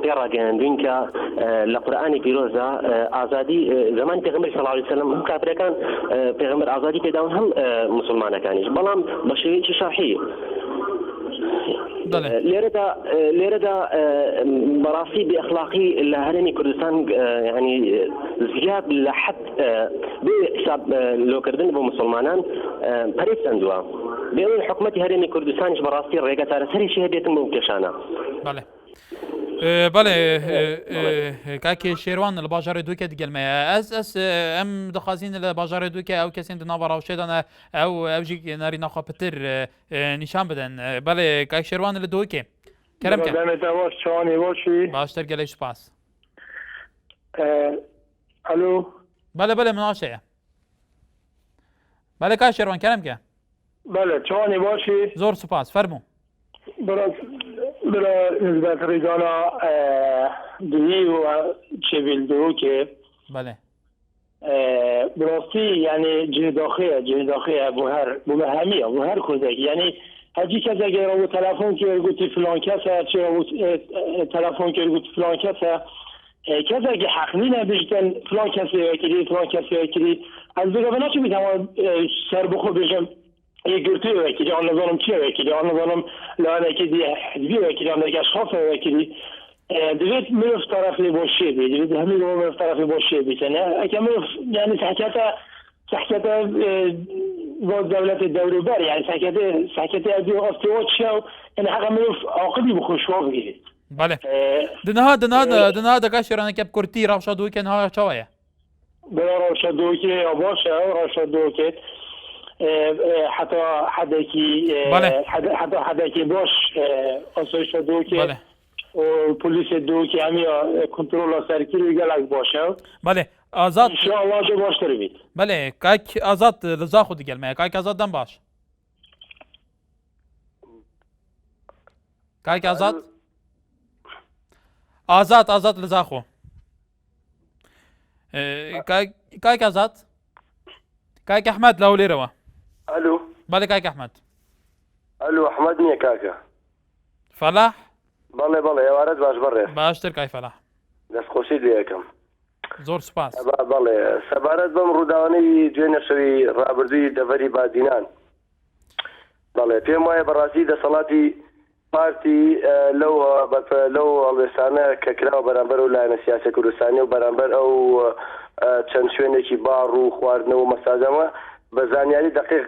پێڕاگەیاندوین کە لە قورئانی پیرۆزدا ئازادی زمانی پێغەمبەر صلی الله علیه وسلم هەم کافرەکان پێغەمبەر ئازادی پێداون هەم مسلمانەکانیش بەڵام بە شێوەیەکی شەرعی لێرەدا بەڕاستی بێئەخلاقی لە هەرێمی کوردستان ینی زیاد لە حەد بێ حساب لۆکردن بۆ مسلمانان پەرێستەندووە بێ حکومەتی هەرێمی کوردستانیش بەڕاستی ڕێگە چارەسەریشی هەبێتن بۆ کێشانە بەڵێ کاکێ شێوان لە باژارێ دووکە دیگەلمەیە ئەس ئەم دەخوازیین لە باژارێ دووکە ئەو کەسین ناوە ڕاوشێدانە ئەوژی ناری ناخوا پتر نیشان بدەن بەڵێ کاک شێوان لە دووکێ کەرمکە باشتر گەلەی سوپاس ئەلو بەڵێ مناشەیە بەڵێ کاک شێوان کەرمکە بەڵێ چۆنی باشی زۆر سوپاس فەرموو برا نسبت ریزانا دهی و چویل دو که بله براستی یعنی جهداخیه بو همیه بو هر کودک یعنی هجی کس اگر رو تلفن که گوتی فلان کسه چه رو تلفن که گوتی فلان کسه کس اگر حقنی نبیشتن فلان کسی وکیلی از بگه چی میتونم سر بخو بشم گرتی وکیلی آن نظرم چیه وکیلی آن نظرم لانه که دی حزبی وکیلی آن دیگه اشخاص وکیلی دوید مرف طرفی باشه بی دوید همین رو مرف طرفی باشه بیتنه اگه مرف یعنی تحکیت باز دولت دوری بر یعنی تحکیت ادیو افتوات شو یعنی حقا مرف عاقبی بخوشوا بگیرید بله دنها دکا شیرانه که بکرتی روشا دوی که نها چوایه بلا روشا دوی که یا باشه روشا دوی که حتی حداکی باش آسایش دو که پلیس دو که همین کنترل سرکی رو گلک باشه بله آزاد انشاءالله جو باش تر بید بله کاک آزاد لزا خود گلمه کاک آزاد دم باش کاک آزاد لزا خو کاک آزاد کاک احمد لاولي روا الو بالك كاك احمد الو احمد مين كاكا فلاح بالله يا ولد باش بري باشتر كاي فلاح داس خوشي ليكم زور سپاس بالله سبارت بم روداوني جينا شوي رابردي دفري بادينان بالله في مويه براسي ده صلاتي بارتي لو الوسانه ككراو برامبر ولا سياسه كردستاني وبرامبر او چەند شوێنێکی باڕ و خواردنەوە و مەساجەمە بە زانیاری دقیق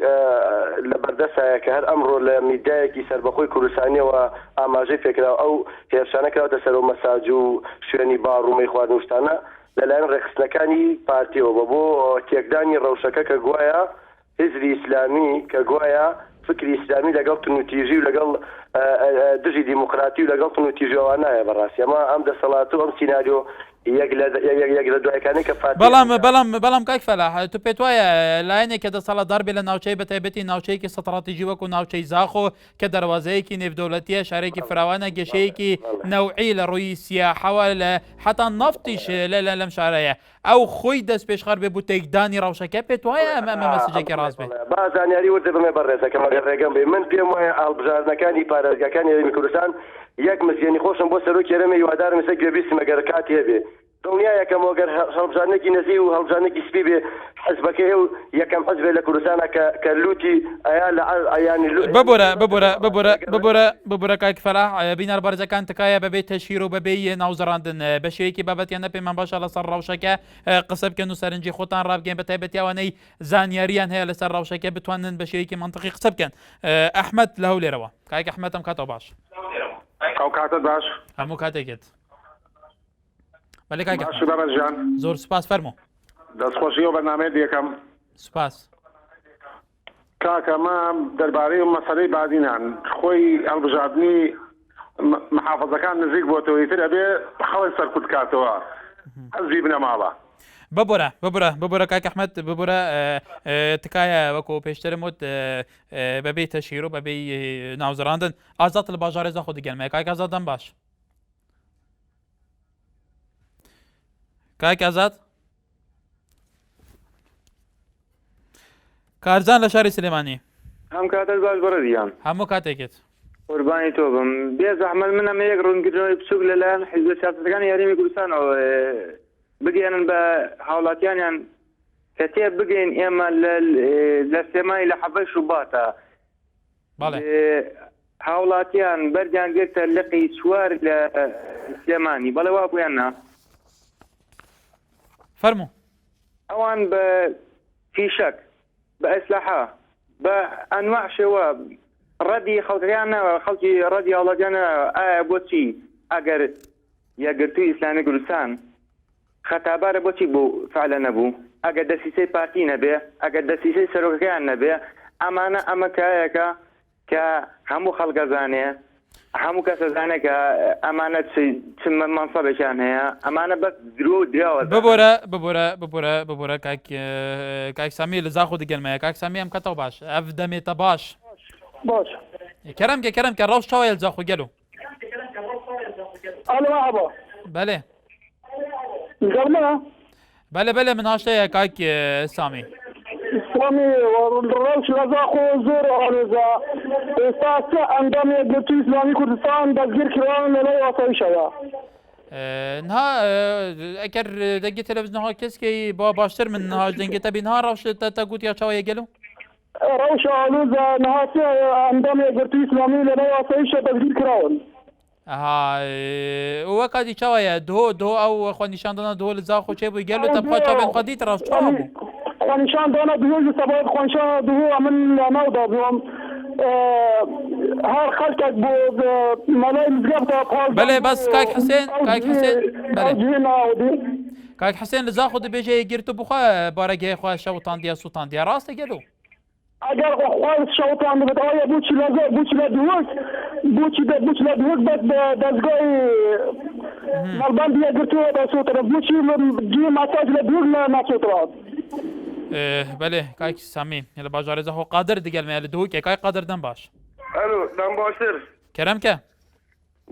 لە بەردەستایە کە هەر ئەمڕۆ لە میدایەکی سەربەخۆی کوردستانیەوە ئاماژەی پێکراوە ئەو هێرشانە کراوەتە سەر و مەساج و شوێنی باڕ و مەی خواردن وشتانە لەلایەن ڕێخستنەکانی پارتیەوە بۆ تێکدانی ڕەوشەکە کە گوایە حیزبی ئیسلامی کە گوایە فکری ئیسلامی لەگەڵ تونوتیژی و لەگەڵ دژی دیموکراتی و لەگەڵ تونوتیژەوە نایە بەڕاستی ئەمە ئەم دەسەڵات و ئەم سیناریۆ بەڵام کاک فەلاح تو پێت وایە لایەنێکە دەسەڵات دەربێ لە ناوچەی بەتایبەتی ناوچەیەکی استراتیژی وەکو ناوچەی زاخۆ کە دەواازەیەکی نێودەوڵەتیە شارێکی فراوانە گەشەیەکی نەوعی لە ڕووی سیاحەوە لە حتا نفتیش لەم شارەیە ئەو خۆی دەست پێشخەر بێ بوو تێکدانی ڕەوشەکە پێت وایە ئەمە مەسەجێکی ڕاست بێت بازانیاری وردە بمێ بەڕێزەکە مەگەر ڕێگەم بێ من پێم وایە ئاڵبژاردنەکانی پارێزگاکانی هەرێمی کوردستان یەک مزیێنی خۆشم بۆ سەرۆکی هەرێمی هیوادارم سە گوێبیستی مەگەر کاتی هەبێ دڵنیایەکەمەوە گەر هەڵبژارنێکی نەزی و هەڵبژارنێکی سپی بێ حزبەکەی و یەکەم حزبێ لە کوردستانە کە لوتی ئەیا لە ئەیانی ببورە کاک فەلاح بینەر بەرزەکان تکایە بەبێ تەشیر و بەبێ ناوزەڕاندن بە شێوەیەکی بابەتیانە پێمان باشە لەسەر ڕەوشەکە قسە بکەن و سەرنجی خۆتان ڕابگەن بە تایبەتیاوانەی زانیاریان هەیە لەسەر ڕەوشەکە بتوانن بە شێوەیەکی منطقی قسە بکەن ئەحمەد لە هەولێرەوە کاک ئەحمەد ئەم کاتەوە باش ئەو کاتت باش هەموو کاتێکێت باش بەڕێزجان زۆر سپاس فەرموو دەستخۆشی و بەنامەیە یەکەم سپاس کاکەمە دەربارەی مەسەلەی بادینان خۆی هەڵبژاردننی محافەزەکان نزیک بۆتەوەی تر ئەبێ خەڵی سەرکوت کاتەوە حەزی بنە ماڵە ببورە کاک ئەحمەد ببورە تکایە وەکو پێشترم وت بەبێ تەشیر و بەبێ ناوزڕاندن ئازاد لە باژارێزا خۆ دەگەنمە کاک ئازادم باش کاک ئازاد کارزان لە شاری سلێمانی هەم کاتت باش بەڕێزیان هەموو کاتێکت قوربانی تۆ بم بێ زەحمەت من ئەمە یەک ڕوونکردنەوەی بچووک لەلایەن حیزبە سیاسەتەکانی یاریمی کوردستانەوە بگەێنن بە هاوڵاتیانیان کە تێ بگەین ئێمە لە سلێمانی لە حەڤەی شوباتە هاوڵاتیان بەردیان گرتە لقی چوار لە سلێمانی بەڵێ وا بوویان نا فەرموو ئەوان بە فیشەک بە ئەسلحە بە ئەنواع شێوە ڕەدی خەڵکیانەوە خەڵکی ڕەدی هاوڵاتیانەوە ئایا بۆچی ئەگەر یەکگرتووی ئیسلامی کوردستان خەتابارە بۆچی بۆ فعلە نەبوو ئەگەر دەسیسەی پارتی نەبێ ئەگەر دەسیسەی سەرۆکەکەیان نەبێ ئەمانە ئەمە کایەکە کە هەموو خەڵگەزانێ هەموو کەسە زانێ کە ئەمانە چ مەنسەبێکیان هەیە ئەمانە بەس درۆ دراوە ببورە کاک سامی لە زاخۆ دەگەنمەیە کاک سامی ئەم کەتەوە باش ئەف دەمێتە باش کەرەم کە ڕەوش چاوە لە زاخۆ گەلو بەلێ بەلێ من هاشتەیە کاک سامی سامی ڕەوش لە زاخۆ زۆر ئاڵێزە ئێستا چه ئەندام یەکگرتووی ئیسلامی کوردستان دەستگیر کراون لەلای ئاسایشەوە نها ئەگەر دەگی تەلەڤیزیۆنەوە کەسکی با باشتر من نهاش دەنگێتە بینها ڕەوش تا گوتیا چاوە یەگەلو ڕەوش ئاڵێزە نهاتی ئەندام یەکگرتووی ئیسلامی لەلای ئاسایشە دەستگیر کراون وە کاتی چاوەیە دۆ ئەو خۆ نیشاندانە دۆ لە زاخۆ چێ بووی گەلو تا بخوا چاوێن خوا دیت ڕەوش چاوە بوو خۆنیشاندانە دوێژی سەبات خۆنشان دوو من لە ناودا بووم هەر خەڵکێک بۆ مەلای مزگەفتە بەلێ بەس کاک حسێن کاک حسێن لە زاخۆ دەبێژە گرت و بخوا بارەگەی خوا شەوتاندیا سووتاندیا ڕاستە گەلو ئەگەر خوا شەوتان دەبێت ئایا بۆچی لەگەر بۆچی لە دووەک بۆچی لە دووەک بەت دەستگای مەڵبەندی یەکگرتووە دەسووترە بۆچی گوێ ماساج لە دووەک ناچێتەوە بەلێ کاک سامی لە باژارێزە خۆ قادر دەگەلمەیە لە دووکێ کاک قادر دەم باش ئەلو دەم باشتر کەرەمکە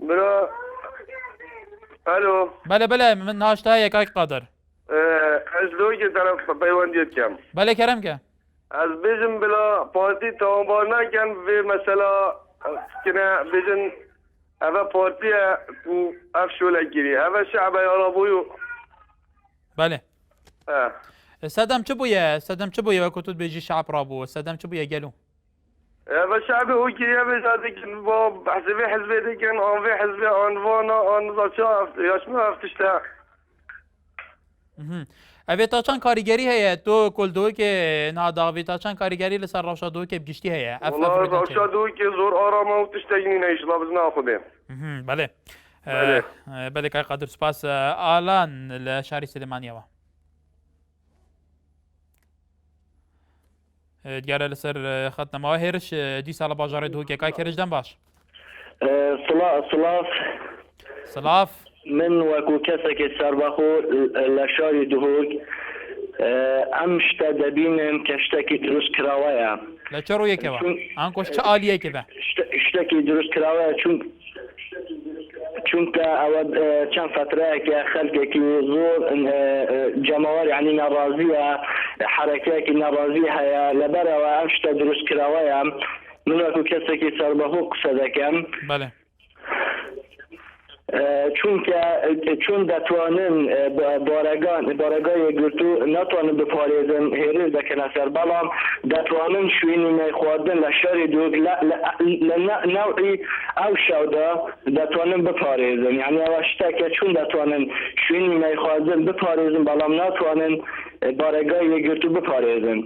برا ئەلو بەلێ من هاشتایە کاک قادر ئەس دووکێ تەرەف پەیوەندیت کەم بەلێ کەرەمکە ئەس بێژم بلا پارتی تاوانبار ناکەن vê mesela کنە بێژن ئەvە پارتیە و ئەف شۆلەگیری ئەvە شەعبەی ئارابووی و بەلێ سەدەم چ بووە وەکو توت بێژی شعب ڕابووە سەدەم چ بووە گەلو ئەvە شعبی هۆکریە بێژاتێکن بۆ حزبێ حزبێ دەکەن ئانvê حزبێ ئانڤانە ئانزاچا یاشمە ئەفتشتە ئەvê تا چەند کاریگەری هەیە تۆ کۆلدۆکێ ناداوی تا چەند کاریگەری لەسەر ڕەوشەدۆکێ بگشتی هەیە ڕەوشەدۆکێ زۆر ئارامە و تشتێکی نەیشڵا بز ناخودێ بەلێ کاک قادر سوپاس ئالان لە شاری سلێمانیەوە دیارە لەسەر خەتنەماوە هێرش دیسا لە باژارێ دووکێ کاک هێرش دەم باش سلااف من وەکو کەسێکی سەربەخۆ لە شاری دوهۆک ئەم شتە دەبینم کە شتێکی دروست کراوەیە لە چ ڕوویەکەوە ئەم کۆش چ ئالیەکەوە شتێکی دروست کراوەیە چونکە ئەوە چەند فترەیەکە خەڵکێکی زۆر جەماوەری عنی ناڕازیە حرەکەیەکی ناڕازی هەیە لەبەرەوە ئەم شتە دروست کراوەیە من وەکو کەسێکی سەربەخۆ قسە دەکەم چون دەتوانن بارەگای یەکگرتو ناتوانن بپارێزن هێرش دەکەنە سەر بەڵام دەتوانن شوێنی مەی خواردن لە شاری دووک لە نەوعی ئەو شەودا دەتوانن بپارێزن یعنی ئەوە شتێکە چون دەتوانن شوێنی مەی خواردن بپارێزن بەڵام ناتوانن بارەگای یەکگرتو بپارێزن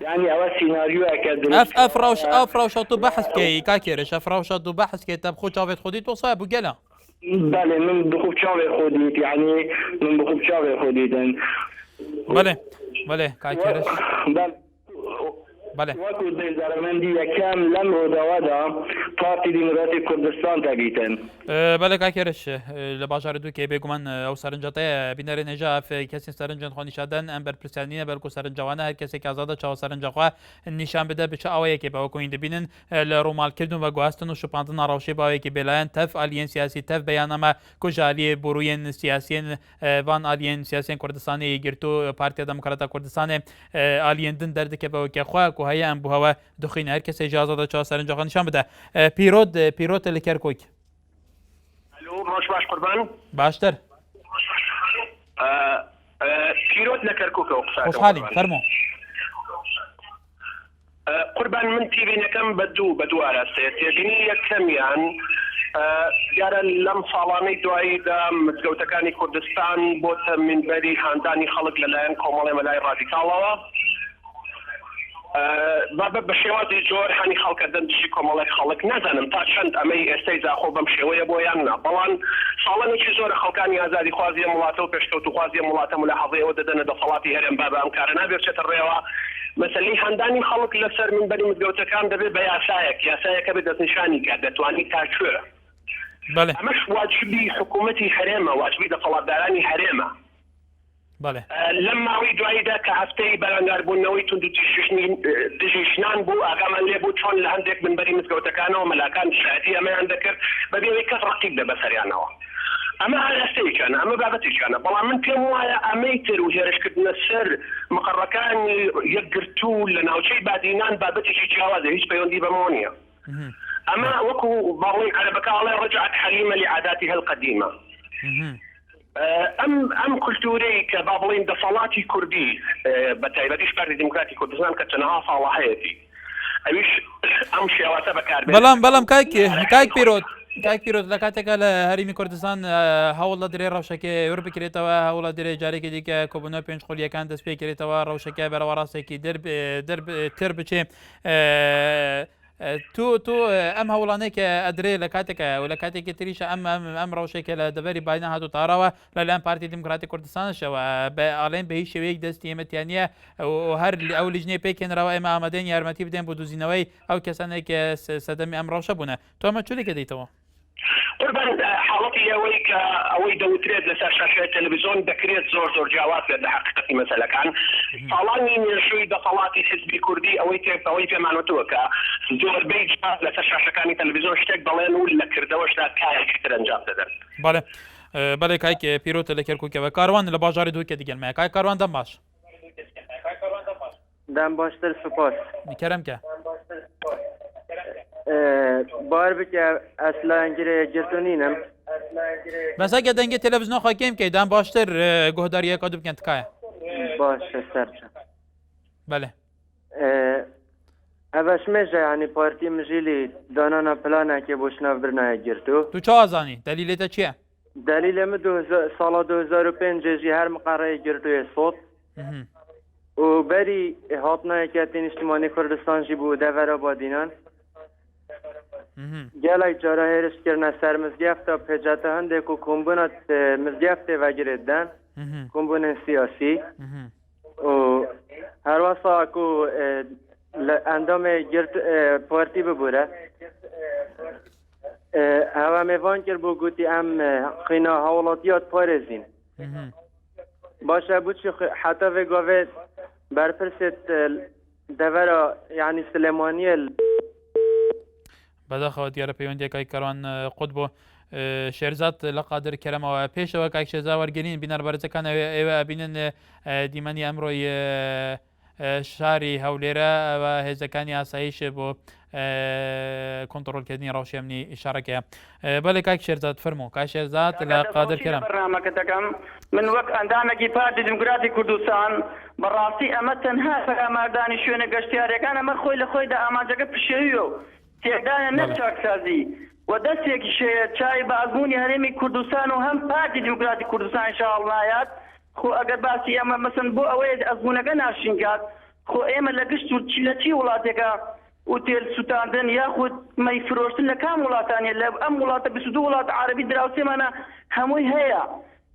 یعنی ئەوە سیناریۆیەکە ئەف ڕەوشە تو بەحثکەی کاکێرش ئەف ڕەوشە تو بەحثکەی تە بخۆ چاوێت خودی تۆسایە بووگەلە بله من بخوب چاوی خودیت یعنی من بخوب چاوی خودیتن بەڵێ بەڵێ کاکێرش بەڵێ وەکو دەیزارەمەندی یەکەم لەم ڕۆداوادا پارتی دیموکراتی کوردستان دەبیتن بەڵێ کاکێرش لە باژارە دووکێ بێگومان ئەو سەرنجەتەیە بینەرێ نێژا کەسی سەرنجن خۆ نیشادەن ئەم بەرپرسیانە بەلکو سەرنجەوانە هەر کەسێک ئازادە چاوە سەرنجەخوا نیشان بدە بچە ئەوەیەکێ بەوەکوین دەبینن لە ڕوومالکردن بە گواستن و شوپاندن ڕەوشەی باوەیەکی بێلایەن تەف ئالیەن سیاسی تەف بەیانەمە کوژالیە بۆرویەن سیاسیین وان ئالیەن سیاسیین کوردستانی گرتو پارتیا دموکراتە کوردستانی ئالیەندن دەردەکە بەوەکێخوا و هەیە ئەم بووهەوە دخینە هەر کەسێک ئازادە چاوە سەرنجەخوا نیشان بدە پیرۆتە لە کەرکۆک ڕۆژ باش قوربان باشتر پیرۆت لە کەرکووکەوە قسە خۆشحاڵی فەرموو قوربان من تیبینەکەم بە دووارە تێبینی یەکەمیان دیارە لەم ساڵانەی دواییدا مزگەوتەکانی کوردستان بۆتە منبەری هاندانی خەڵک لەلایەن کۆمەڵی مەلای ڕادیکاڵەوە بابە بە شێوازی جۆر هەنی خەڵکە دەندشی کۆمەڵی خەڵک نەزانم تا چەند ئەمەی ئێستای زاخۆ بەم شێوەیە بۆیان نا بەڵام ساڵانێکی زۆرە خەڵکانی ئازادی خوازیە وڵاتە و پێشکەوت خوازیە وڵاتە ملاحەزەیەوە دەدەنە دەسەڵاتی هەرێم بابە ئەم کارە نابێتچێتە ڕێوە مەسەلەی هەندانی خەڵک لەسەر منبەری مزگەوتەکان دەبێت بە یاسایەکە بێت دەستنیشانی کات دەتوانێت تا کوێ ئەمەش واجبی حکوومەتی هەرێمە واجبی دەسەڵاتدارانی هەرێمە لەم ماوەی دواییدا کە هەفتەی بەرەنگاربوونەوەی تونند و دژیشنان بوو ئاگامان لێ بوو چۆن لە هەندێک منبەری مزگەوتەکانەوە مەلاکان شایەتی ئەمەیان دەکرد بەبێەوەی کەس ڕقیب دە بەسەریانەوە ئەمە هەرستەیەکانە ئەمە بابەتێکانە بەڵام من پێم وایە ئەمەی تر و هێرشکردنە سەر مقڕەکانی یەکگرتوو لە ناوچەی بادینان بابەتێکی جیاوازە هیچ پەیوەندی بەمەوە نییە ئەمە وەکو باڵی عەرەبەکەڵێ ڕجعت حەلیمە لعاداتها القدیمە ئەم کولتورەی کە با بڵین دەسەڵاتی کوردی بە تایبەتیش پارتی دیموکراتی کوردستان کە چەندەها ساڵە هەیەی ئەویش ئەم شێواتە بەکاربێت بەڵام کاک پیرۆت لە کاتێکە لە هەرمی کوردستان هەوڵ لە درێ ڕەوشەکە ور بکرێتەوە هەوڵە درێ جارێکی دیکە کۆبوونە پێنج خۆلیەکان دەست پێکرێتەوە ڕەوشەکە بەرەوە ڕاستێکی تر بچێ تو ئەم هەوڵانەیەکە ئەدرێ لە کاتێکە و لە کاتێکی تریشە ئەم ڕەوشێکە لە دەبەری باینە هاتو تاراوە لەلایەن پارتی دیموکراتی کوردستانشەوە بە ئاڵێن بە هیچ شێوەیەک دەستی ئێمەتیانە هەر ئەو لیژنەی پێکێنراوە ئێمە ئامادەین یارمەتی بدەین بۆ دۆزینەوەی ئەو کەسانێک سەدەمی ئەم ڕەوشە بوونە تۆمە چورێکە دەیتەوە قوربان حاڵەتی ئەوەی کە ئەوەی دەوترێت لەسەر شاشەی تەلەڤیزۆن دەکرێت زۆر جیاواز بێت لە حقیقەتی مەسەلەکان ساڵانی مێژووی دەسەڵاتی حزبی کوردی ئەوەی پێمانەوە کە زۆربەی لەسەر شاشەکانی تەلەڤیزۆن شتێک دەڵێن و لە کردەوەشدا کارێکی تر ئەنجام دەدەن بەڵێ کایک پیرۆتە لە کەرکووکەوە کاروان لە باژاری دووکە دیگەلمەیە کای کاروان دەم باش دەم باشتر سوپاس میکەرەمکە بار بکە ئەسلانگرێ گرتونینم بەسەگە دەنگی تەلەڤیزۆن خاکێم کەی دام باشتر گۆهداریەکە دوو بکەن تکایە باشە سەرچە بەڵێ ئەڤەش مێژە ینی پارتی مژیلی دانانە پلانێکێ بۆ شناوبرنایە گرتو تو چازانی دەلیلێتە چییە؟ دەلیلە من ساڵە 2005 جێژی هەر مقارەیە گرتووە سۆت و بەری هاتنایەکەتی نیشتیمانی کوردستانژی بوو دەڤەرە بادینان gelek cara hêrişkirine ser mizgefta pêcete hindêk û kombûna mizgeftê vegirêt den kombûnên siyasî û her wesa ku li endamê girt partî bibûre hewa mêvan kir bû gotî em xîna hewlatiyat parêzîn baş e bû çi heta vê gavê berpirsêt devera yanî Silêmaniyê بەداخەوە دیارە پەیوەندیەکەی کەڕوان قوت بۆ شێرزاد لە قادر کەرەمەوە پێشەوە کاک شێرزا وەرگرین بینەر بەرزەکان ئێوە بینن دیمەنی ئەمڕۆی شاری هەولێرە ئەوە هێزەکانی ئاسایش بۆ کۆنتڕۆلکردنی ڕەوشێمنی شارەکەیە بەڵێ کاک شێرزاد فەرموو کاک شێرزاد لە قادر کەرەم بەرنامەکەتەکەم من وەک ئەندامێکی پارتی دیموکراتی کوردستان بەڕاستی ئەمە تەنها پەراماردانی شوێنە گەشتیارەکان ئەمە خۆی لە خۆیدا ئاماجەکە پشێویە و تێدانە نە چاکسازی و دەستێکی شەیە چای بازبوونی هەرێمی کوردستان و هەم پارتی دیموکراتی کوردستان ئینشاءڵڵا نایات خۆ ئەگەر باسی ئەمە مەسەن بۆ ئەوەیە ئەزموونەکە ناشینکات خۆ ئێمە لە گشت و لە چی وڵاتێکە ئوتێل سوتاندن یاخود مەی فرۆشتن لە کام وڵاتانیە لە ئەم وڵاتە 22 وڵات عەرەبی دراوسێمانە هەمووی هەیە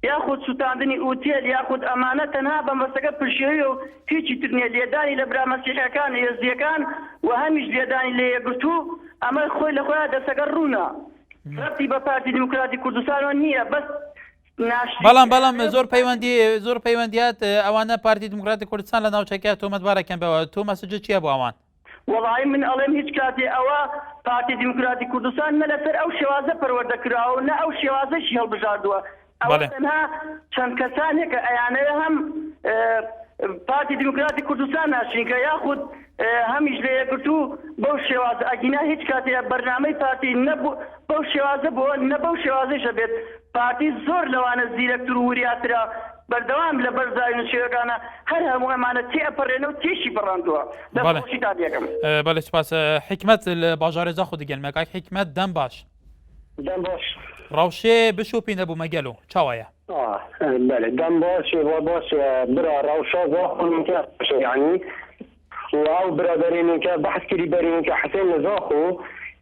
یاخود سوتاندنی ئوتێل یاخود ئەمانە تەنها بەمەستەکە پشێوی و هیچی تر نییە لێدانی لە برامەسیحەکان هێزیەکان و هەمیش لێدانی لە یەکگرتوو ئەمە خۆی لە خۆیان دەسەگەر ڕوونە ڕەتی بە پارتی دیموکراتی کوردستانەوە نییە بەس بەڵام زۆر پەیوەندیات ئەوانە پارتی دیموکراتی کوردستان لە ناوچەکە تۆمەتبارەکەن بەوە تۆ مەسەجە چییە بۆ ئەوان وەڵی من ئەڵێم هیچ کاتێ ئەوە پارتی دیموکراتی کوردستان نە لەسەر ئەو شێوازە پەروەردەکراوە نە ئەو شێوازەشی هەڵبژاردووە ئەوە تەنها چەند کەسانێکە ئەیانەیە هەم پارتی دیموکراتی کوردستان ناشینکە یاخود هەمیش لە یەکگرتوو بەو شێوازە ئەگینا هیچ کاتێ بەرنامەی پارتی بەو شێوازە بووە نە بەو شێوازەشە بێت پارتی زۆر لەوانە زیرەکتر و وریاترە بەردەوام لە بەرزاوی نوێیەکانە هەر هەموو ئەمانە تێئەپەڕێنەوە تێشی بڕاندووە دەخۆشی تا دێکم بەڵێ سپاس حکمت لە باژارێ زەخۆ دیگەلمە کاک حکمت دەم باش ڕەوشێ بشوپینە بوو مەگەلو چاوایە بله دەم باشێ باش برا ڕەوشە زاخۆکە یعنی و ئەو برادرێنێکە بەحثکردی بەرێنێکە حسێن لە زاخۆ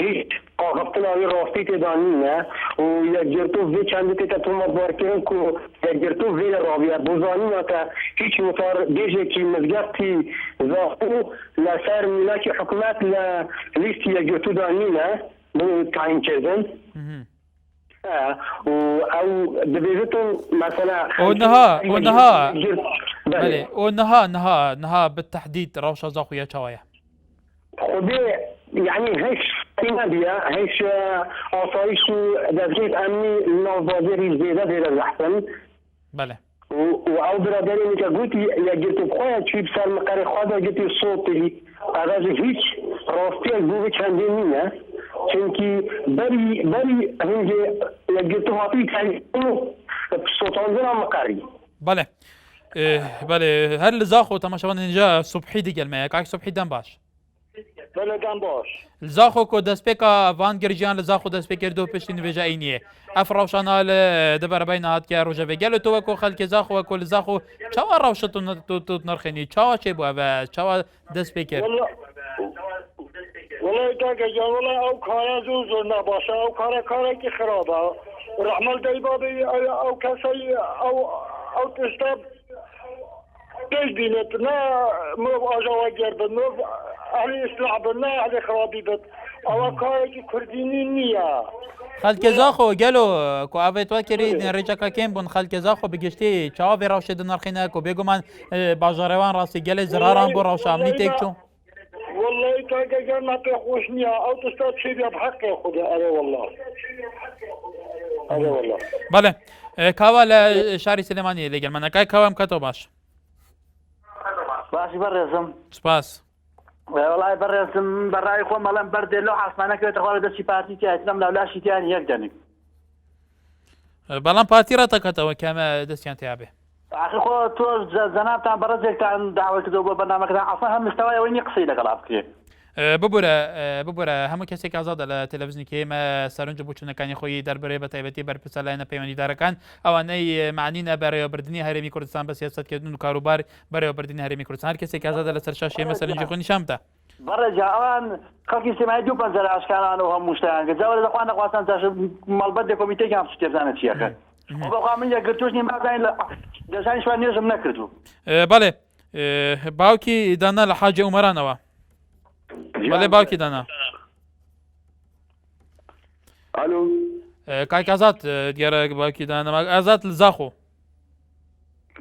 هیچ قاغفتناوی ڕاستی تێدا نینە و یەکگرتوو vê چەندی تێتە تۆمەتبارکردن و یەکگرتوو vê لە ڕاویە بۆزانینەکە هیچ متار دێژێکی مزگەفتی زاخۆ لەسەر میلاکی حکومەت لە لیستی یەکگرتوودا نینە بۆ تاینکردن و ئەو دەبێت مثلا نها بالتحديد روشة زاخويا چاوية خبي يعني هيش نبيا هيش آسایش و دەستگیری ئەمنی ناوبازێری زێدە دێرە لەحسن بله و ئەو برادێنێ کە گوتی یەکگرتوو بخۆیە چی بسەر مەقەرێ خوادا گوتی سۆتی ئەغەز هیچ ڕاستیەک بوو چەندێ نینە چونکی بەری هەنگێ یەکگرتوو هاتی سۆتاندنا مەقەری بله هەر لە زاخۆ تەماشاوان اینجا صبحی دیگەلمەیە کاک صبحی دەم باش بەلەدان باش زاخۆ کۆ دەستپێکە ڤان گەرجیان لە زاخۆ دەستپێ کردو پشتی نوێژە ئەینیە ئەف ڕەوشانە لە دەبەرەبای نهاتکە ڕۆژەڤێگە لە تۆوە کۆ خەلکێ زاخۆوە کۆ لە زاخۆ چاوە ڕەوشە تۆ نرخێنی چاوە چێ بووە بە چاوە دەستپێ کرد وڵی داگەجان وڵی ئەو کارە زۆر نەباشە ئەو کارێکی خراپە ڕەحمەل دەیبابی ئەو کەسەی ئەو تشتە بێژبینێت نه مرۆڤ ئاژاوەگەر بن مرۆڤ ئەهلی ئیسلاح بن نه ئەهلی خراپی بن ئەوە کارێکی کوردینی نییە خەلکێ زاخۆ گەلۆ کۆ ئاڤێت وا کردی ڕێچەکە کێم بوون خەلکێ زاخۆ بگشتی چاوا بێ ڕەوشێ دنرخینە کۆ بێگومان باژارەوان ڕاستی گەلێ زراران بۆ ڕەوشامنی تێک چوو والله کاگەگەر ناپێ خۆش نییە ئەو تشتا چێبێ بحەقێ خودە ئەرێ والله ئەرێ والله بەڵێ کاوا لە شاری سلێمانی لەگەلمانەکای کاوام کەتەوە باش باشی بەڕێزم سپاس وڵای بەڕێزم بەڕای خۆم مەڵێم بەردێ لەو حاسمانەکەوێتە خوارە دەستی پارتی تیاترم لەولاشی تیان یەک دەنێک بەڵام پارتی ڕەتەکەتەوە کامە دەستیان تیابێ آخر خۆ تۆ زەنابتان بەڕێزێکتان داوای کردەوە بۆ بەرنامەکەتان ئەسڵا هەم مستەوایەوەی نییە قسەی لەگەڵا بکرێت ببورە هەموو کەسێک ئازادە لە تەلەڤیزیۆنی ئێمە سەرنج بوچوونەکانی خۆی دەربارەی بە تایبەتی بەرپرسە لایەنە پەیوەندیدارەکان ئەوانەی معنینە بەڕێوەبردننی هەرێمی کوردستان بە سیاسەتکردن و کاروبار بەڕێوەبردننی هەرێمی کوردستان هەر کەسێک ئازادە لەسەر شاشی ئێمە سەرنجی خۆی نیشان بدە بەڕێجا ئەوان خەڵکی سێمای دوو پەنجەرە ئاشکانانەوە هەموو شتیان کرد جاوە لەخوا نەخواستان چاش مەڵبەت کۆمیتێکیان شتێبزانە چیەکە بەخوا من یەکگرتووش نیم بازانین لە دەزانیشوان نوێژم نەکردو بەڵێ باوکی دانا لە حاجە عومەرانەوە بەڵێ باوکی دانا ئالو کاک ئازاد دیارە باوکی دانا ئازاد لە زاخۆ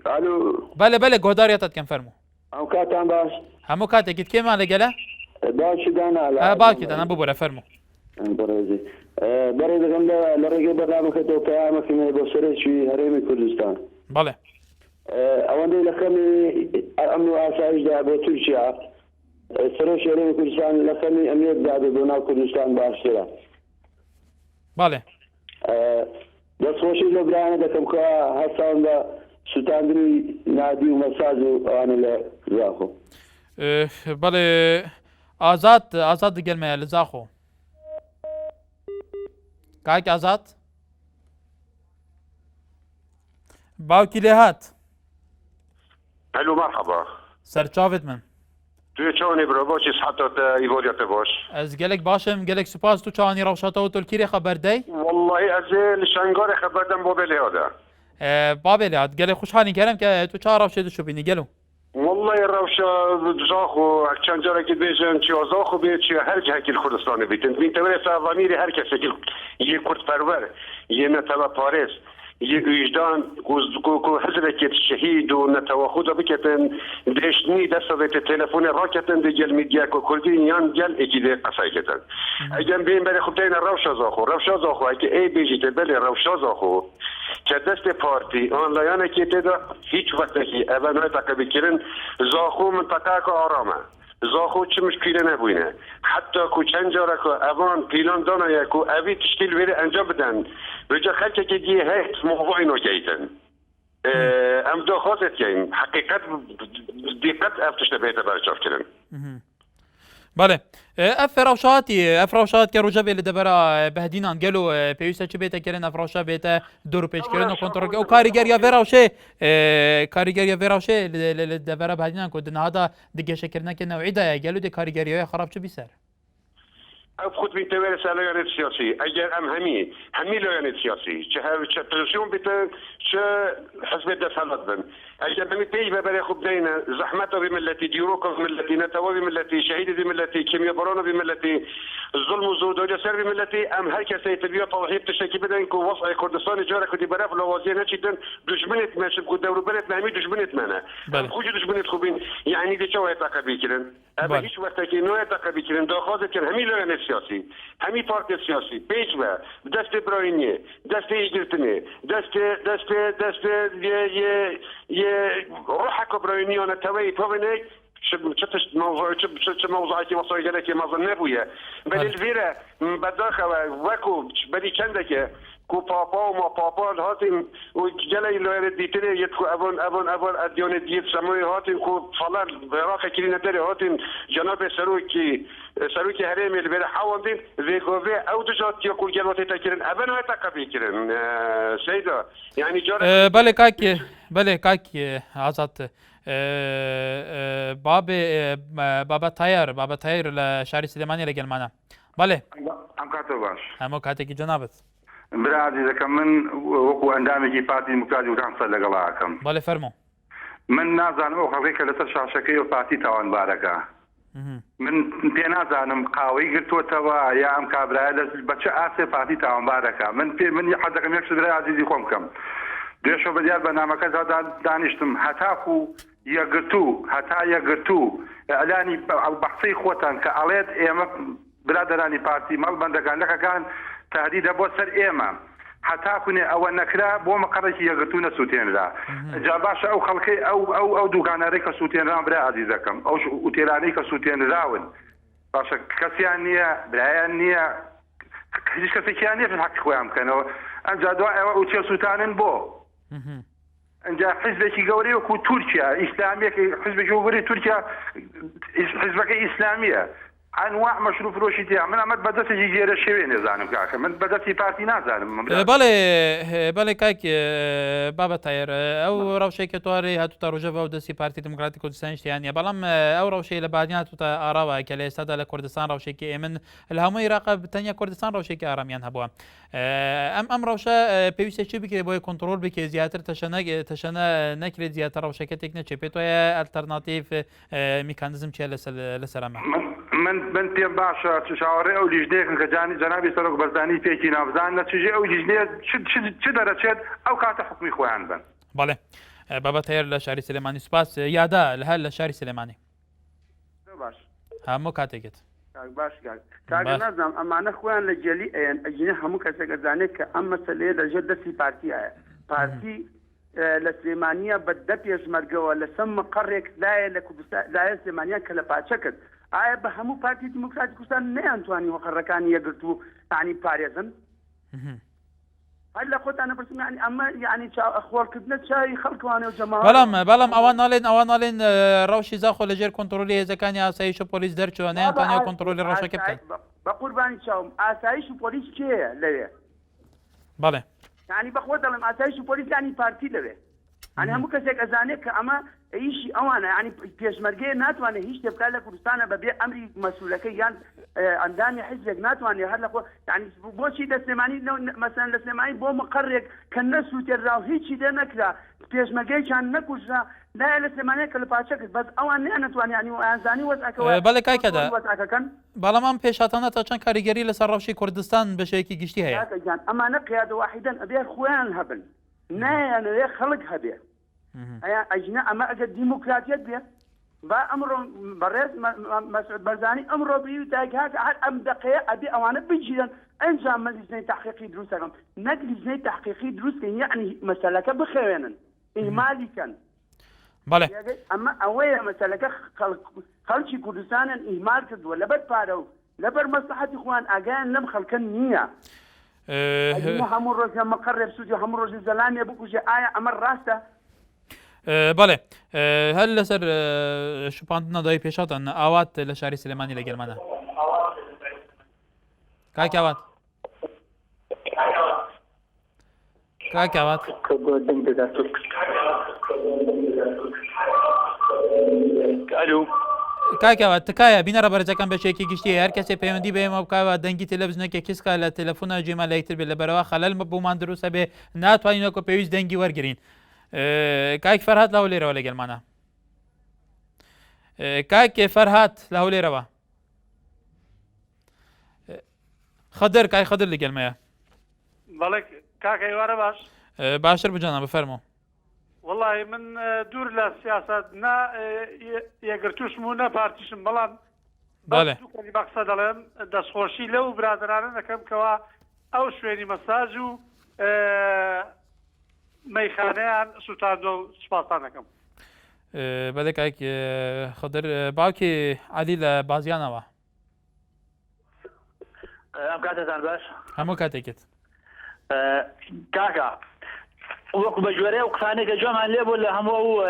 ئالو بەلێ گۆداریەتت کەم فەرموو ئەو کاتان باش هەموو کاتێکیت کێمان لەگەلە باوکی دانا باوکی دانا ببوورە فەرموو بەڕێزی بەڕێزەکەم لە ڕێگەی بەرنامەکەتەوە پەیامەکەمێ بۆ سەرێکی هەرێمی کوردستان بەڵێ ئەوەندەی لە خەمی ئەمن و ئاسایشدا بۆ تورکیا سەرۆکی هەرێمی کوردستان لە خەمی ئەمنیەتدا بێ بۆ ناو کوردستان باشترە بەڵێ دەستخۆشی لە برایانە دەکەم کە هەستاون بە سوتاندنی نادی و مەساج و ئەوانە لە زاخۆ بەڵێ ئازاد دەگەلمەیە لە زاخۆ کاک ئازاد باوکی لێ هات هەلو مەرحەبا سەرچاوت من توێ چۆنی برۆ بۆچی سەحەتت ئیڤۆریەتە بۆش ئەس گەلێک باشم گەلێک سوپاس تو چاوانی ڕەوشاتەوە تۆلکیری خەبەردەی والله ئەزێ لە شانگۆری خەبەردەم بۆ بێ لێوەدا بابێلات گەلێ خوشحالی گەرم کە تو چا ڕاوشێ دشوبینی گەلو والله ڕەوشە زاخۆ چەند جارێکی بێژن چیا زاخۆ بێت چیا هەر جهەکی کوردستانی بیتن بینتەوەێ ساڤامیری هەر کەسێکی یە کوردپەروەر یە نەتەوە پارێز یە ویژدان حزبێکێت شەهید و نەتەوە خودە بکەتن دێشتنی دەستەوێتە تەلەفۆنی ڕاکەتن دەگەل میدیاکۆ کوردی یان گەل ئێکی دێ قەسایکەتن ئەگەم بین بەرێ خوبتەینە ڕەوشە زاخۆ ئەگە ئەی بێژیتە بەلێ ڕەوشە زاخۆ کە دەستی پارتی ئۆنلایەنێکی تێدا هیچ وەختێکی ئەوە نوێ تەقەبیکردن زاخۆ منتەقاکە ئارامە زاخۆ چ مشکلە نەبووینە حتا کو چەند جارەکە ئەوان پیلان دانایە و ئەوی تشکیل وێرە ئەنجام بدەن بجا خەلکێکی دی هەیت موضوعی نۆگەیتن ئەم داخوازێتکەین حقیقەت دیقەت ئەف تشتە بێتە بەرچاوکردن بەڵێ ئەف ڕەوشات کە ڕۆژە بێ لە دەبەرە بەهدینان گەل و پێویستە چ بێتەکردن ئەف ڕەوشە بێتە دۆر و پێشکردن و کۆنتڕۆل ئەو کاریگەریە ڤێراوشێ لە دەبەرە بەهدینان کۆ دنهادا دیگەشەکردنەکە نەوعیدایە گەل و دێ کاریگەریەوەی خراپ چ بیسەر ئەو خود بینتەوێرە سا لایەنێت سیاسی ئەگەر ئەم هەمی لایەنێت سیاسی چه پزیسیۆن بێتە چه حزبێت دەسەڵات بن ئەگەر بمی پێی بەبەرێ خوب دەینە زەحمەتەوەی ملەتی دیرۆکۆڤ ملەتی نەتەوەوی ملەتی شەهیدی ملەتی کیمیابڕۆنەوی ملەتی ظلم و زۆردۆجە سەروی ملەتی ئەم هەر کەسەی تبیە تەوحید تشتێکی بدەین و وەسعی کوردستانی جارێکی بەرەف لەوازیە نەچیتن دوژمنێت مەشب و دەوروبەرێت نامی دوژمنێت منە خوجی دوژمنێت خوبین یعنی دێچەوە تاقەبیکردن ئەمە هیچ وەختێکی نوێ تاقەبیکردن داخوازێکن هەمی لایەنێت سیاسی هەمی پارتی سیاسی پێچ بە دەستی براینیە دەستی هیچگرتنێ دەستێ روحك براينيون توي توينك شفتش موضوع موضوعاتي وصايا ما ظنبويا بل الفيرا بداخل وكو بدي كندك كو بابا وما بابا هاتين وجلي لو ديتري يدكو ابون اديون ديت سموي هاتين كو فلان براخه كلينا دري هاتين جناب سروكي هرمي البارح حاولين ذيكوفي او دجات يقول جلوات تكرن ابن تقبيكرن سيدا يعني جار بله کاکی آزاد بابا تایر لشهر سلیمانی لگل مانا بله ام کاتو باش همو کاتی کی جنابت برا عزیزەکەم من وەکو ئەندامێکی پارتی دموکراتی وتان سەر لەگەڵاکەم بەڵێ فەرموو من نازانم ئەو خەڵکەی کە لەسەر شاشەکەی و پارتی تاوانبارەکە من پێ نازانم قاوەی گرتووەتەوە یا ئەم کابرایە بە چه ئاسێ پارتی تاوانبارەکە من حەزەکەم یەک برای عزیزی خۆم بکەم دوێشە بەدیار بەنامەکە دانیشتم هەتاکو یەکگرتوو ئەلانی بەحسەی خۆتان کە ئەڵێت ئێمە برادەرانی پارتی مەڵ بەندەکانەکەکان تهدیدە بۆ سەر ئێمە هەتاکوێ ئەوە نەکرا بۆ مەقەڕێکی یەکگرتوو نەسووتێنرا جا باشە ئەو خەڵکەی ئەو دوکانارەی کە سووتێنران برای عزیزەکەم ئەو ئوتێلانەی کە سووتێنراون باشە کەسیان نییە برایان نییە هیچ کەسێکیان نییە حەق خۆیان بکەنەوە ئەمجا دوای ئەوە ئوتێ سووتانن بۆ ئەنجا حزبێکی گەورەی وەکو تورکیا ئیسلامیەکە حزبێکی گەورەی تورکیا حزبەکەی ئیسلامیە انواع مشروع فروشی تیا من ئەمە بەدەستێکی گێرە شێوێ نێزانم کاکە من بەدەستی پارتی نازانم بەڵێ کاک بابە تایر ئەو ڕەوشەیەکە توارێ هاتوتە ڕۆژەوە و دەستی پارتی دموکراتی کوردستانی شتیانە بەڵام ئەو ڕەوشەی لە بادیان هاتوتە ئاراوە کە لە ئێستادا لە کوردستان ڕەوشێکی ئێمن لە هەموو عێراق تەنیا کوردستان ڕەوشێکی ئارامیان هەبووە ئەم ڕەوشە پێویستە چی بکرێت بۆی کۆنتڕۆل بکرێت زیاتر تەشەنە نەکرێت زیاتر ڕەوشەکە تێک نەچێت پێت وایە ئەلتەرناتیڤ میکانیزم چیە لەسەر ئەمە من پێم باشە چاوەڕێ ئەو لیژنەیەکن کە جەنابی سەرۆک بەردانی پێکی نابزان نەچژێ ئەو لیژنەیە چ دەرەچێت ئەو کاتە حکمی خۆیان بن بەڵێ بابەت هەیە لە شاری سلێمانی سوپاس یادا لە هەر لە شاری سلێمانی باش هەموو کاتێکت باش کاگە نازانم ئەمانە خۆیان لە جێلی ئەجینە هەموو کەسێکە زانێت کە ئەم مەسەلەیە دەژێت دەستی پارتیایە پارتی لە سلێمانیە بەدە پێشمەرگەوە لەسەر مەقەڕێک لایە لە لایە سلێمانیان کە لە پاچە کرد ئایا بە هەموو پارتی دموکراتی کوردستان نەیانتوانی وەقەڕەکانی یەکگرتوو یعنی پارێزن هەر لە خۆتانە پرسم یعنی ئەمە یعنی خۆڵکردنە چاوی خەڵکوانێ و جەماعەت بەڵام ئەوان ناڵێن ڕەوشی زاخۆ لەژێر کۆنتڕۆلی هێزەکانی ئاسایش و پۆلیس دەرچووە نەیانتوانێت کۆنتڕۆلی ڕەوشەکە بکەن بە قوربانی چاوم ئاسایش و پۆلیس کێیە لەوێ بەڵێ یعنی بەخۆ دەڵێم ئاسایش و پۆلیس یعنی پارتی لەوێ ئەنی هەموو کەسێک ئەزانێت کە ئەمە ئیشی ئەوانە ینی پێشمەرگەیە ناتوانێت هیچ شتێ بکات لە کوردستانە بەبێ ئەمری مەسوولەکەی یان ئەندامی حیزبێک ناتوانێت هەر لەخۆ ینی بۆچی لە سلێمانی مەسەن لە سلێمانی بۆ مەقەڕێک کە نەسووتێرا و هیچی دێ نەکرا پێشمەرگەیان نەکوژرا لایە لە سلێمانەیە کە لە پاچە کرد بەس ئەوان نەتوانانی ینی ئازانی وەزعەکەوە بەڵێ کاکەدا وەزعەکەکەن بەڵام ئەم پێشاتانە تا چەند کاریگەری لەسەر ڕەوشی کوردستان بەشەیەکی گشتی هەیە ئەمانە قیادە واحیدەن ئەبێ خۆیان هەبن نایانەوێ خەڵک هەبێ ئەجنە ئەمە ئەگەر دیموکراتیت بێت با ئەمڕۆ بەڕێز مەسعود بەرزانی ئەمڕۆ بی داگات هەر ئەم دقەیە ئەبێ ئەوانە بگیرن ئەنجام لیژنەی تحقیقی دروست دەکەن نەک لیژنەی تحقیقی دروستکەن یعنی مەسەلەکە بخوێنن ئیمالیکەن بەڵێ ئەمە ئەوەیە مەسەلەکە خەڵکی کوردستانن ئیمال کردووە لەبەر پارە و لەبەر مەسلحەتی خۆیان ئاگایان لەم خەڵکە نییە هەموو ڕۆژە مەقەڕێ سوودی هەموو ڕۆژی زەلامێ بکوژێ ئایا ئەمە ڕاستە بەڵێ هەر لەسەر شوپاندنە دای پێشاتان ئاوات لە شاری سلێمانی لە گەرمانە کاکاوات کاکاوات تکایە بینەرە بەرزەکان بەشێکی گشتی هەر کەسێ پەیوەندی بە ئێمە بکوە دەنگی تەلەڤیزیۆنێکی کیسکە لە تەلەفۆنە جێمە لایتر بێت لەبەرەوە خەلەل بۆمان دروستە بێ ناتوانینەوە پێویست دەنگی وەرگرین کاک فەرهاد لە هەولێرەوە لەگەڵمانە کاک فەرهاد لە هەولێرەوە خەدەر کای خەدەر لەگەڵمەیە بەڵێ کاکەی وارە باش باشتر بجانە بفەرمۆ والله من دوور لە سیاست نا یەگرتوشم و نە پارتیشم بەڵام بەقسە دەڵێم دەستخۆشی لەو برادرانە دەکەم کەوا ئەو شوێنی مەساج و مەیخانەیان سوتاندۆ و سوپاسان دەکەم بەڵێ کاک خەدەر باوکی عەلی لە بازیانەوە ئەم کاتتان باش هەموو کاتێکت کاکە وەکو بە ژێرێ و قسانێکە جۆمان لێ بوو لە هەموو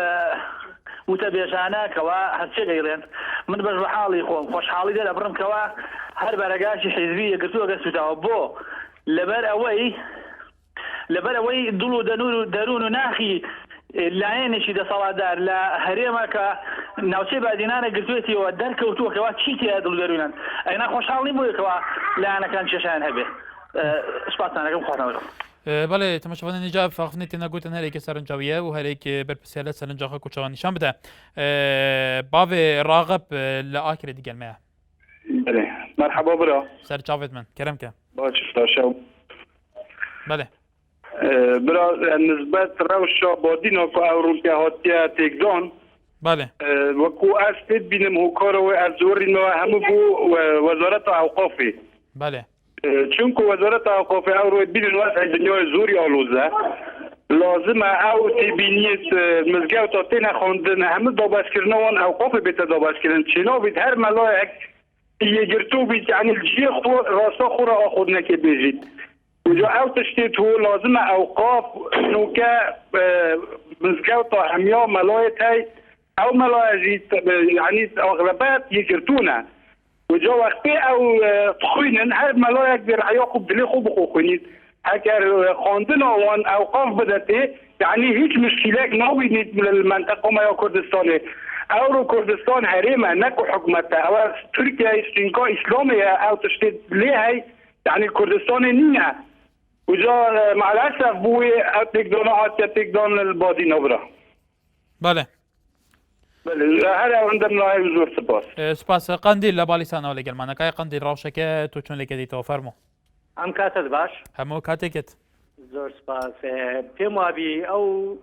وتە بێژانە کەوا هەرچێ دەیڵێن من بەش بە حاڵی خۆم خۆشحاڵی دێ لەبڕم کەوا هەر بەرەگاشی حیزبی یەکگرتووە گەستوتاوە بۆ لەبەر ئەوەی دڵ و دەروون و ناخی لایەنێکی دەسەڵاتدار لە هەرێمە کە ناوچەی بادینانە گرتوێتیەوە دەرکەوتووە کەوا چی تێ دڵ دەروونن ئەینا خۆشحاڵی بوویەکەوە لایەنەکان چێشیان هەبێ سپاسانەکەم خۆشەوە بەڵێ تەماشاوانە نجا فاخنی تێنەگوتن هەرێکی سەرنجاویە و هەرێکی بەرپرسیار لە سەرنجاخە کوچەوە نیشان بدە باوێ ڕاغب لە ئاکرێ دیگەلمەیە مرحبا برا سەرچاوێت من کەرەمکە باششتاشە بەڵێ برا نسبەت ڕەوشە بۆ دینۆکە ئەوروپیا هاتیە تێکدان بەڵێ وەکو ئەس پێت بینم هۆکارەوە ئەزۆرینەوە هەموو بوو وەزارەتە ئەوقافی بەڵێ چونکو وەزارەتە ئەوقافی ئەوڕۆی بینن وەزعی دنیای زۆری ئالۆزە لازمە ئەو تێبینیت مزگەوتە تێنە خوێندن هەموو دابەزکردنەوەن ئەوقافی بێتە دابەزکردن چێنا بیت هەر مەلایەک یەگرتوو بیت یعنی جێ ڕاستە خۆرە ئاخۆردنەکێ بێژیت وجا ئەو تشتێت هو لازمە ئەوقاف نوکە مزگەوتە هەمیا مەلایەت هەی ئەو مەلایەژی یعنی ئەغلبەت یەگرتوونە وجا وقتی ئەو خوێنن هەر مەلایەک بێرعیا خوب دلێ خوب بخۆ خوێنیت ئەگەر خواندنەوەوان ئەوقاف بدەتێ یعنی هیچ مشکلێک ناوینیت لە منطقەمە یا کوردستانێ ئەوڕۆ کوردستان هەرێمە نەکو حکومەتە ئەوە تورکیا ئیسلینکا ئیسلامەیە ئەو تشتێت لێ هەی یعنی کوردستانێ نییە وجا مع الأسف بوي تقدر حتى تقدر البادي نبرة. بله. هلا عندنا زور سپاس قندیل لبالیسان ولی گلمانه که قندیل روشکه تو چون لکه دیتو فرمو. هم کاتت باش. همو کاتکت. زور سپاس. پیم وابی او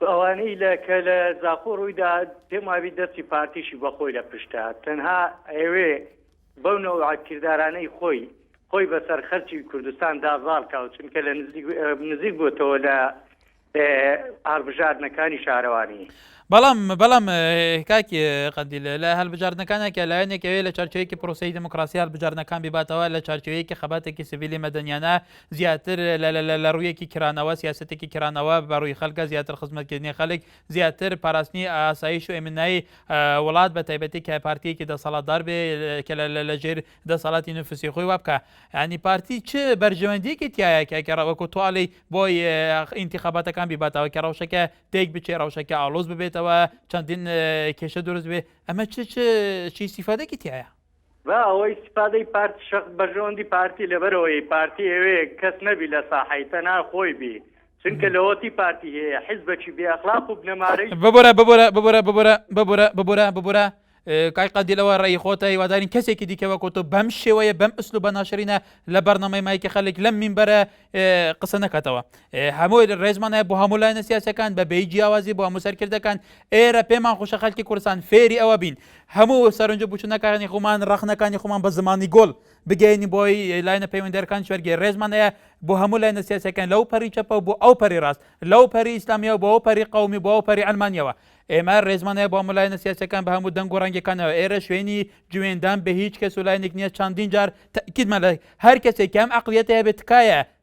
اوانی لکل زاخور ویدا پیم وابی دستی پارتیشی بخوی لپشته. تنها ایوه بونو عکردارانه خوی. خۆی بەسەر خەرچی کوردستان داڤال کاوت چونکە لە نزیک بووتەوە لە هەڵبژاردنەکانی شارەوانی بەڵام کاکی قەندیل لە هەڵبژاردنەکانێکە لایەنێکەوەی لە چارچەوەیەکی پرۆسەی دموکراسی هەڵبژاردنەکان بباتەوە لە چارچەوەیەکی خەباتێکی سیڤیلی مەدەنیانە زیاتر لە ڕوویەکی کرانەوە سیاسەتێکی کرانەوە بەڕووی خەڵکە زیاتر خزمەتکردنی خەڵک زیاتر پاراستنی ئاسایش و ئێمنایی وڵات بە تایبەتی کە پارتیەکی دەسەڵاتدار بێ کە لەژێر دەسەڵاتی نوفسی خۆی وابکە ینی پارتی چ بەرژەوەندیەکی تایە کە وەکو تواڵی بۆی ئینتیخاباتەکان ڕەوشەکان بیباتەوە کە ڕەوشەکە تێک بچێ ڕەوشەکە ئاڵۆز ببێتەوە چەندین کێشە دروست بێ ئەمە چی سیفادێکی تایە ئەوەی سیفادەی پارتی شەخ بەژۆندی پارتی لەبەرەوەی پارتی ئەوێ کەس نەبی لە ساحەی تەنها خۆی بی چونکە لەوەتی پارتی هەیە حیزبەکی بێئەخلاق و بنەمارەی ببورە کای قەدیلەوە ڕێی خۆتە هیوادارین کەسێکی دیکەوە کۆتۆ بەم شێوەیە بەم ئەسلوبە ناشرینە لە بەرنامەی مایکە خەڵک لەم مینبەرە قسە نەکاتەوە هەمووی ڕێزمانە بۆ هەموو لایەنە سیاسەکان بە بەی جیاوازی بۆ هەموو سەرکردەکان ئێرە پێمان خۆشە خەڵکی کوردستان فێری ئەوە بین هەموو سەرنج بچوونەکانی خۆمان ڕەخنەکانی خۆمان بە زمانی گۆڵ بگەینی بۆی لایەنە پەیوەندەرەکان شوەرگێ ڕێزمان هەیە بۆ هەموو لایەنە سیاسەکان لەو پەری چەپە بۆ ئەو پەری ڕاست لەو پەری ئیسلامیە بۆ ئەو پەری قەومی بۆ ئەو پەری ئەلمانیەوە ئێمە ڕێزمانەیە بۆ هەموو لایەنە سیاسەکان بە هەموو دەنگ و ڕەنگەکانەوە ئێرە شوێنی جوێندان بە هیچ کەس و لایەنێک نییە چەندین جار تەکیدمان لە هەر کەسێک ئەم عەقڵیەتە هەبێت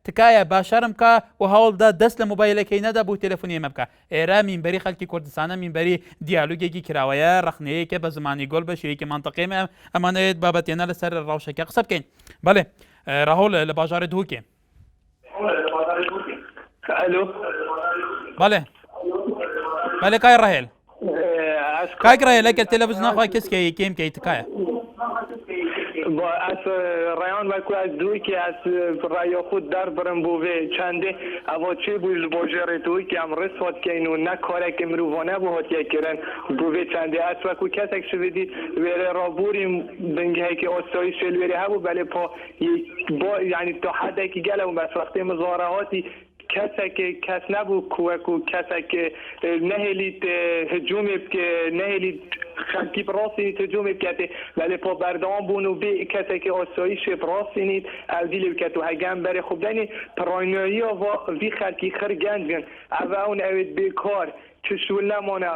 تکایە باشەرم کە و هەوڵدا دەست لە مۆبایلەکەی نەدا بۆ تەلەفۆنی ئێمە بکە ئێرە مینبەری خەڵکی کوردستانە مینبەری دیالۆگێکی کراوەیە ڕەخنەیەکە بە زمانی گۆڵ بە شێوەیەکی مانتەقی ئەمانەوێت بابەتێنە لەسەر ڕەوشەکە قسە بکەین بەڵێ راهۆڵ لە باژارە دووکێ بەڵێ کای ڕاهێل کاک ڕاهێل ئەگەر تەلەڤیزیۆن ناخوای کەسکەی کێم کەی تکایە از رایان و از دوی که از رای خود در برم بوده چنده اما چه بود باجر دوی که هم رسوت که اینو نکاره که مروانه بود که کرن بوده چنده از و کو کسک شدی وره رابوریم بنگه که آسایی شلوری ها بود بله پا یعنی تا حدی که گلم بس وقتی مظاهراتی کسی که کس نبود کوکو کسی که نهلید هجومی که نهلید خلقی براستی هجومی کرده ولی پا بردام بونو به کسی که آسایش براستی نید از دیل بکت و هگم بره خوب دنی پرانایی و وی خلقی خرگند بین او اون اوید بیکار چشول نمانه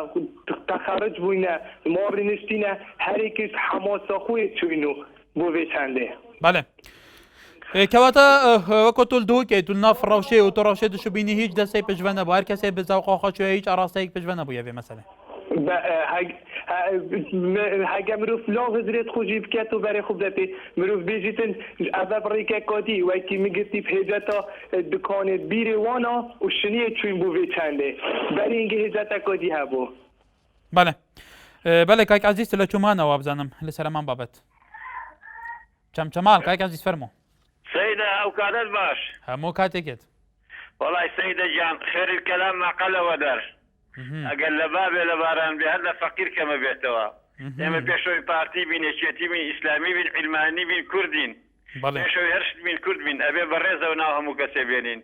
تخرج بوینه مابری نشتینه هر یکیش حماسا خوی چوینو بوی چنده بله کەواتە وەکو تول دووکێت و ناف ڕەوشێ و تۆ ڕەوشێ دشبینی هیچ دەستەی پشتوە نەبوو هەر کەسێک بزاوقاخەچوە هیچ ئاراستەیەک پشتوە نەبوو بێ مەسەلێ هەگە مرۆڤ لاو هزرێت خوژی بکات و بەرێ خوب دەپێ مرۆڤ بێژیتن ئەڤە بڕێکە کاتی وەکی میگرتی هێجەتە دکانێت بیرێ وانە و شنیە چوین بۆ vê چەندێ بەری ئینگە هێجەتە کاتی هەبوو بەڵێ کاک عەزیز لە چۆمانەوە بزانم لەسەر ئەمان بابەت چەمچەماڵ کاک عەزیز فەرموو سيدة أو كانت باش همو كاتيكت والله سيدة جان خير الكلام ما قل ودر أقل لبابي لباران بهذا فقير كما بيتوا اما بيشوي بارتي بين اشياتي بين إسلامي بين علماني بين كردين بيشوي هرشت بين كرد بين أبي بريزة وناهم مكسبينين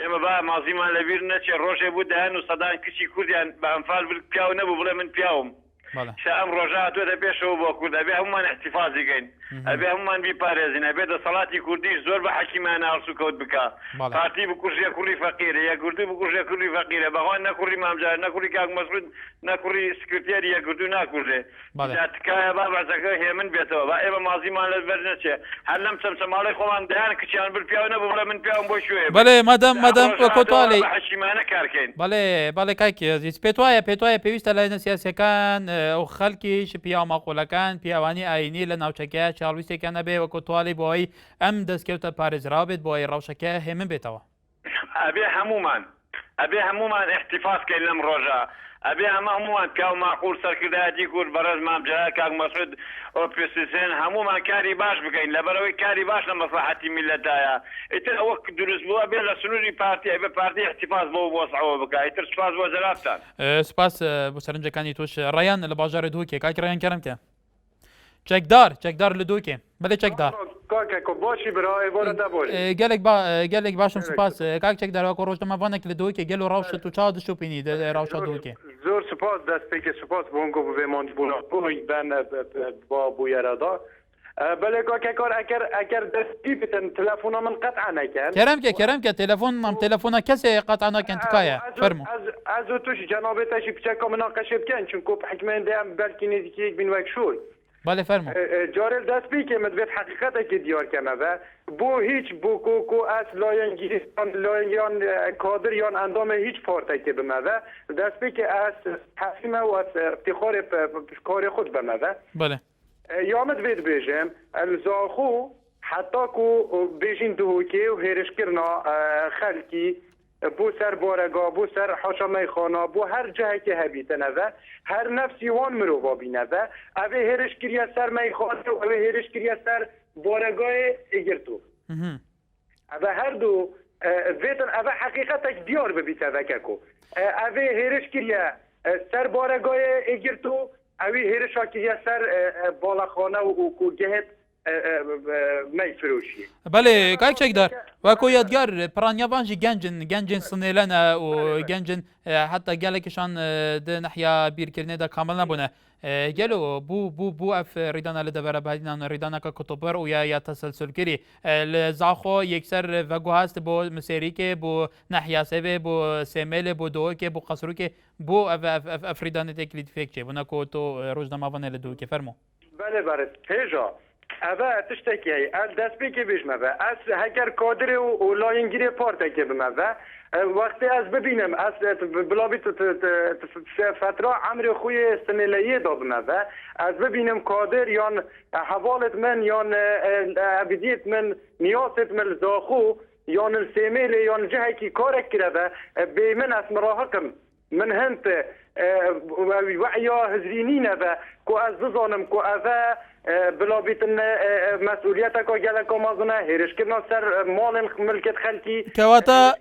اما بقى معظيما لبيرنا شي روشي بودهان وصدان كشي كرديان بأنفال بالبياو نبو بلا من بياوم شام رجعت وده بيشو بكرد أبي همان احتفاظي كين أبي همان بيبارزين أبي ده صلاتي كرديش زور بحكيمانة أرسو كود بكا بارتي بكرجيا كوري فقير يا كردي بكرجيا كوري فقير بغوان نكوري مامجار نكوري كاك مسعود نكوري سكرتيري يا كردو نكوري إذا تكايا بابا زكاة هي من بيتوا بقى ماضي ما للبرنسة هل لم سمسم علي خوان دهان كشان بالبياو نبو بلا من بياو بوشوي بله مادام كوتالي بحكيمانة كاركين بله كايكي عزيز بيتوايا بيويست لاين سياسي كان ئەو خەڵکیش پیا ماقۆلەکان پیاوانی ئاینی لە ناوچەکە چاڵویستێکیان نەبێ وەکو تواڵی بۆی ئەم دەستکەوتە پارێزراو بێت بۆی ڕەوشەکە هێمن بێتەوە ئەبێ هەمومان احتیفاظکەین لەم ڕۆژە ئەبێ هەمومان پیاو ماقول سەرکردایەتی کورد بەڕێز مامجارە کاک مەسعود ئۆپۆزیسیۆن هەمومان کاری باش بکەین لەبەرەوەی کاری باش لە مەسلحەتی میلەتایە ئیتر ئەوە دروست بووە بێ لە سنووری پارتی ئەبێ پارتی احتیفاظ بۆ وەسعەوە بکە ئیتر سوپاس بۆ جەنابتان سپاس بۆ سەرنجەکانی توش ڕەیان لە باژارە دووکێ کاک ڕەیان کەرەمکە چەکدار لە دووکێ بەڵێ چەکدار باشی برای بۆرەدا بۆ gelek باشم سپاس کاک چەکدار وەکو ڕۆژنامەوانێک لە دووکێ گەل و ڕەوشت و چاو دشوپینی ڕەوشە دووکێ زۆر سپاس دەستپێکی سپاس بۆ هەنگۆ ببێ مانجبوونا بۆی بەن با بویەرەدا بەڵێ کاکەکار ئەگەر دەستی بتن تەلەفۆنا من قەتع نەکەن کەرەمکە تەلەفۆنا کەسێ قەتع ناکەن تکایە فەرموو ئەز و توش جەنابێتەشی بچەکە مناقەشە بکەن چونکە حکمێندەیان بەلکی نزیکیەک بین وەک شۆی بله فرمو جارل دست بی که مدوید حقیقت که دیار کنه و بو هیچ بوکوکو از لاینگیان کادر یا اندام هیچ پارتی که بمه و دست بی که از تصمیم و از افتخار کار خود بمه و بله یا مدوید بیجم الزاخو حتی که بیجین دوکی و هیرش کرنا خلکی بو سر بارگاه بو سر حاشمه خانه بو هر جهه که هبیتنه و هر نفسی وان مرو بابینه و اوه هرش کریه سر میخانه و اوه هرش کریه سر بارگاه اگرتو اوه هر دو ویتن اوه حقیقتک دیار ببیته وککو اوه هرش کریه سر بارگاه اگرتو اوه هرش کریه سر بالاخانه و گهت میفروشی. بله کاک چکدار وکو یادگار پرانیابانجی گنجن سنیلن و گنجن حتی گلکشان ده نحیا بیرکرنه ده کامل نبونه گلو بو اف ریدانا لدبر بعدین ریدانا که کتوبر و یا تسلسل کری لزاخو یکسر وگو هست بو مسیری که بو نحیا سوی بو سیمل بو دو که بو قصرو که بو اف ریدانه تکلید فیک چه بنا کو تو روزنامه وانه لدو که فرمو. بله بله هجا. اوه تشتکی هی دست بی که بیش مبه از هکر کادر و لاینگیری پارت که بمبه وقتی از ببینم از بلابی فتره عمر خوی سنیلیه دا بمبه از ببینم کادر یان حوالت من یان عبیدیت من نیاست من زاخو یان السیمیل یان جهه کی کارک کرده بی من از مراحقم من هنت وعیا هزرینینه و که از بزانم که اوه بلا بیتن مسئولیت که گله که مازنه هیرش کردن سر مال ملکت خلکی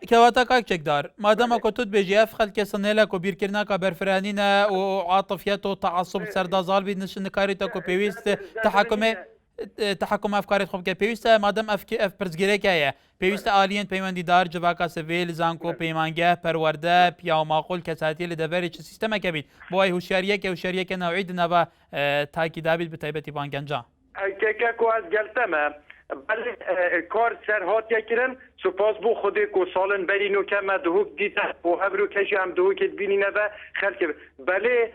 کواتا کاک چکدار مادام که تو بیجی اف خلک سنیله که بیر کردن که برفرانینه و عاطفیت و تعصب سردازال بید نشن کاری تا که پیوست تحكم افكارت خوب که پیوسته مادام اف پرزگیره که پیوسته آلین پیوندی دار جواکا سویل زانکو پیمانگه پرورده پیا معقول کساتی لدوری چه سیستم که بید بوای هوشیاریه که نوعی دنوا تاکیدا بید به تایبتی بانگنجا که از گلتمه بله کار سر هات یکرن سپاس بو خودی کو سالن برینو که ما دهوک دیده و هبرو کشی هم دهوکت بینینه و خلک بله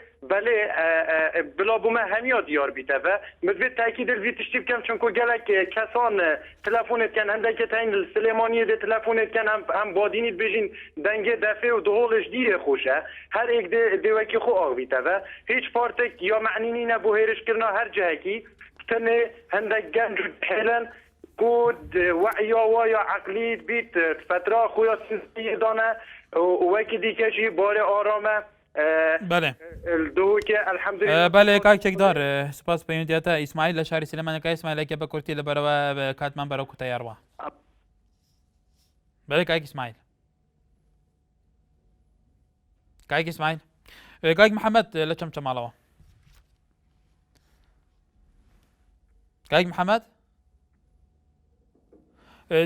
بلا بومه همیا دیار بیته و مدوید تاکید الوی تشتیب کم چون که گلک کسان تلفونت کن هنده که تاین سلیمانیه ده تلفونت کن هم بادینید بجین دنگه دفعه و دهولش دیره خوشه هر ایک دوکی خو آغ بیته و هیچ پارتک یا معنینی نبو هیرش کرنا هر جهه کی تنه هنده گنج حیلن كود وعيا عقليت بيت فترة خويا سنسية دانا وكي دي كاشي باري آرامة بله الدوكي الحمد لله بله کاک چکدار سپاس پیوندیتا اسماعیل لشاری سلیمان که اسماعیل که بکرتی لبروا کاتمان برا کتایاروا بله کاک اسماعیل کاک محمد لچم چمالوا کاک محمد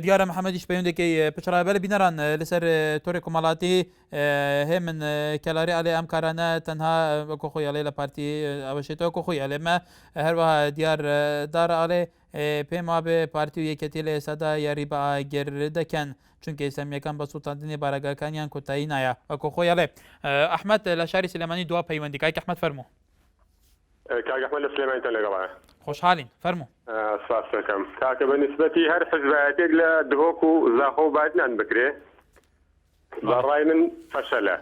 دیاره محمدیش پیونده که پچرای بله بینران لسر توری کمالاتی هم من کلاری علی امکارانه تنها کو خوی علی لپارتی اوشیتو کو خوی علی ما هر وها دیار دار علی پیما به پارتی یکتیل صدا یاری با گردکن چونکه اسم یکم با سلطان بارگاه کانیان کوتای نایا کو خوی علی احمد لشاری سلیمانی دو پیوندی که احمد فرمو كاك احمد السليماني تلقى خوشحالين فرمو اساسكم كاك بالنسبه هر حزباتك لدهوكو زاخو بعدنا بكري ضراين فشله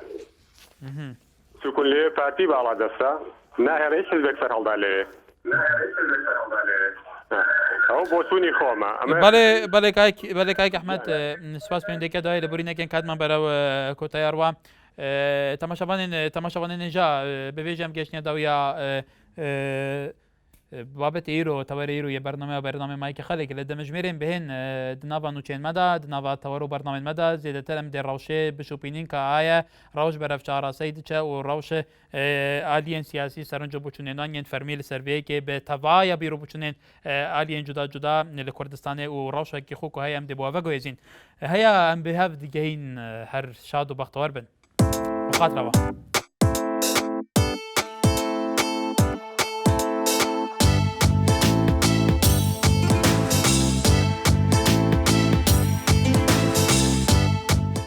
سكون لي بارتي بالا دسا ناهر ايش حزبك فرحل عليه او بوتوني خوما بله كايك احمد سپاس پینده که دای لبورینه که کدمان برای کوتایاروا تماشاوان اینجا بویژم گشنی داویا بابت ایرو تور ایرو یه برنامه مایی که خلق لدمجمرین بهن دناوا نوچین مدا دناوا تورو برنامه مدا زیاده ترم در روشه بشوپینین که آیا روش برفچارا سید چه و روش آلین سیاسی سرنجو بچونینان ین فرمیل سروی که به توایا بیرو بچونین آلین جدا لکردستان و روش که خوکو های ام دبوا گویزین هيا ام بهاف دیگه این هر شاد و بختوار بن مخاطره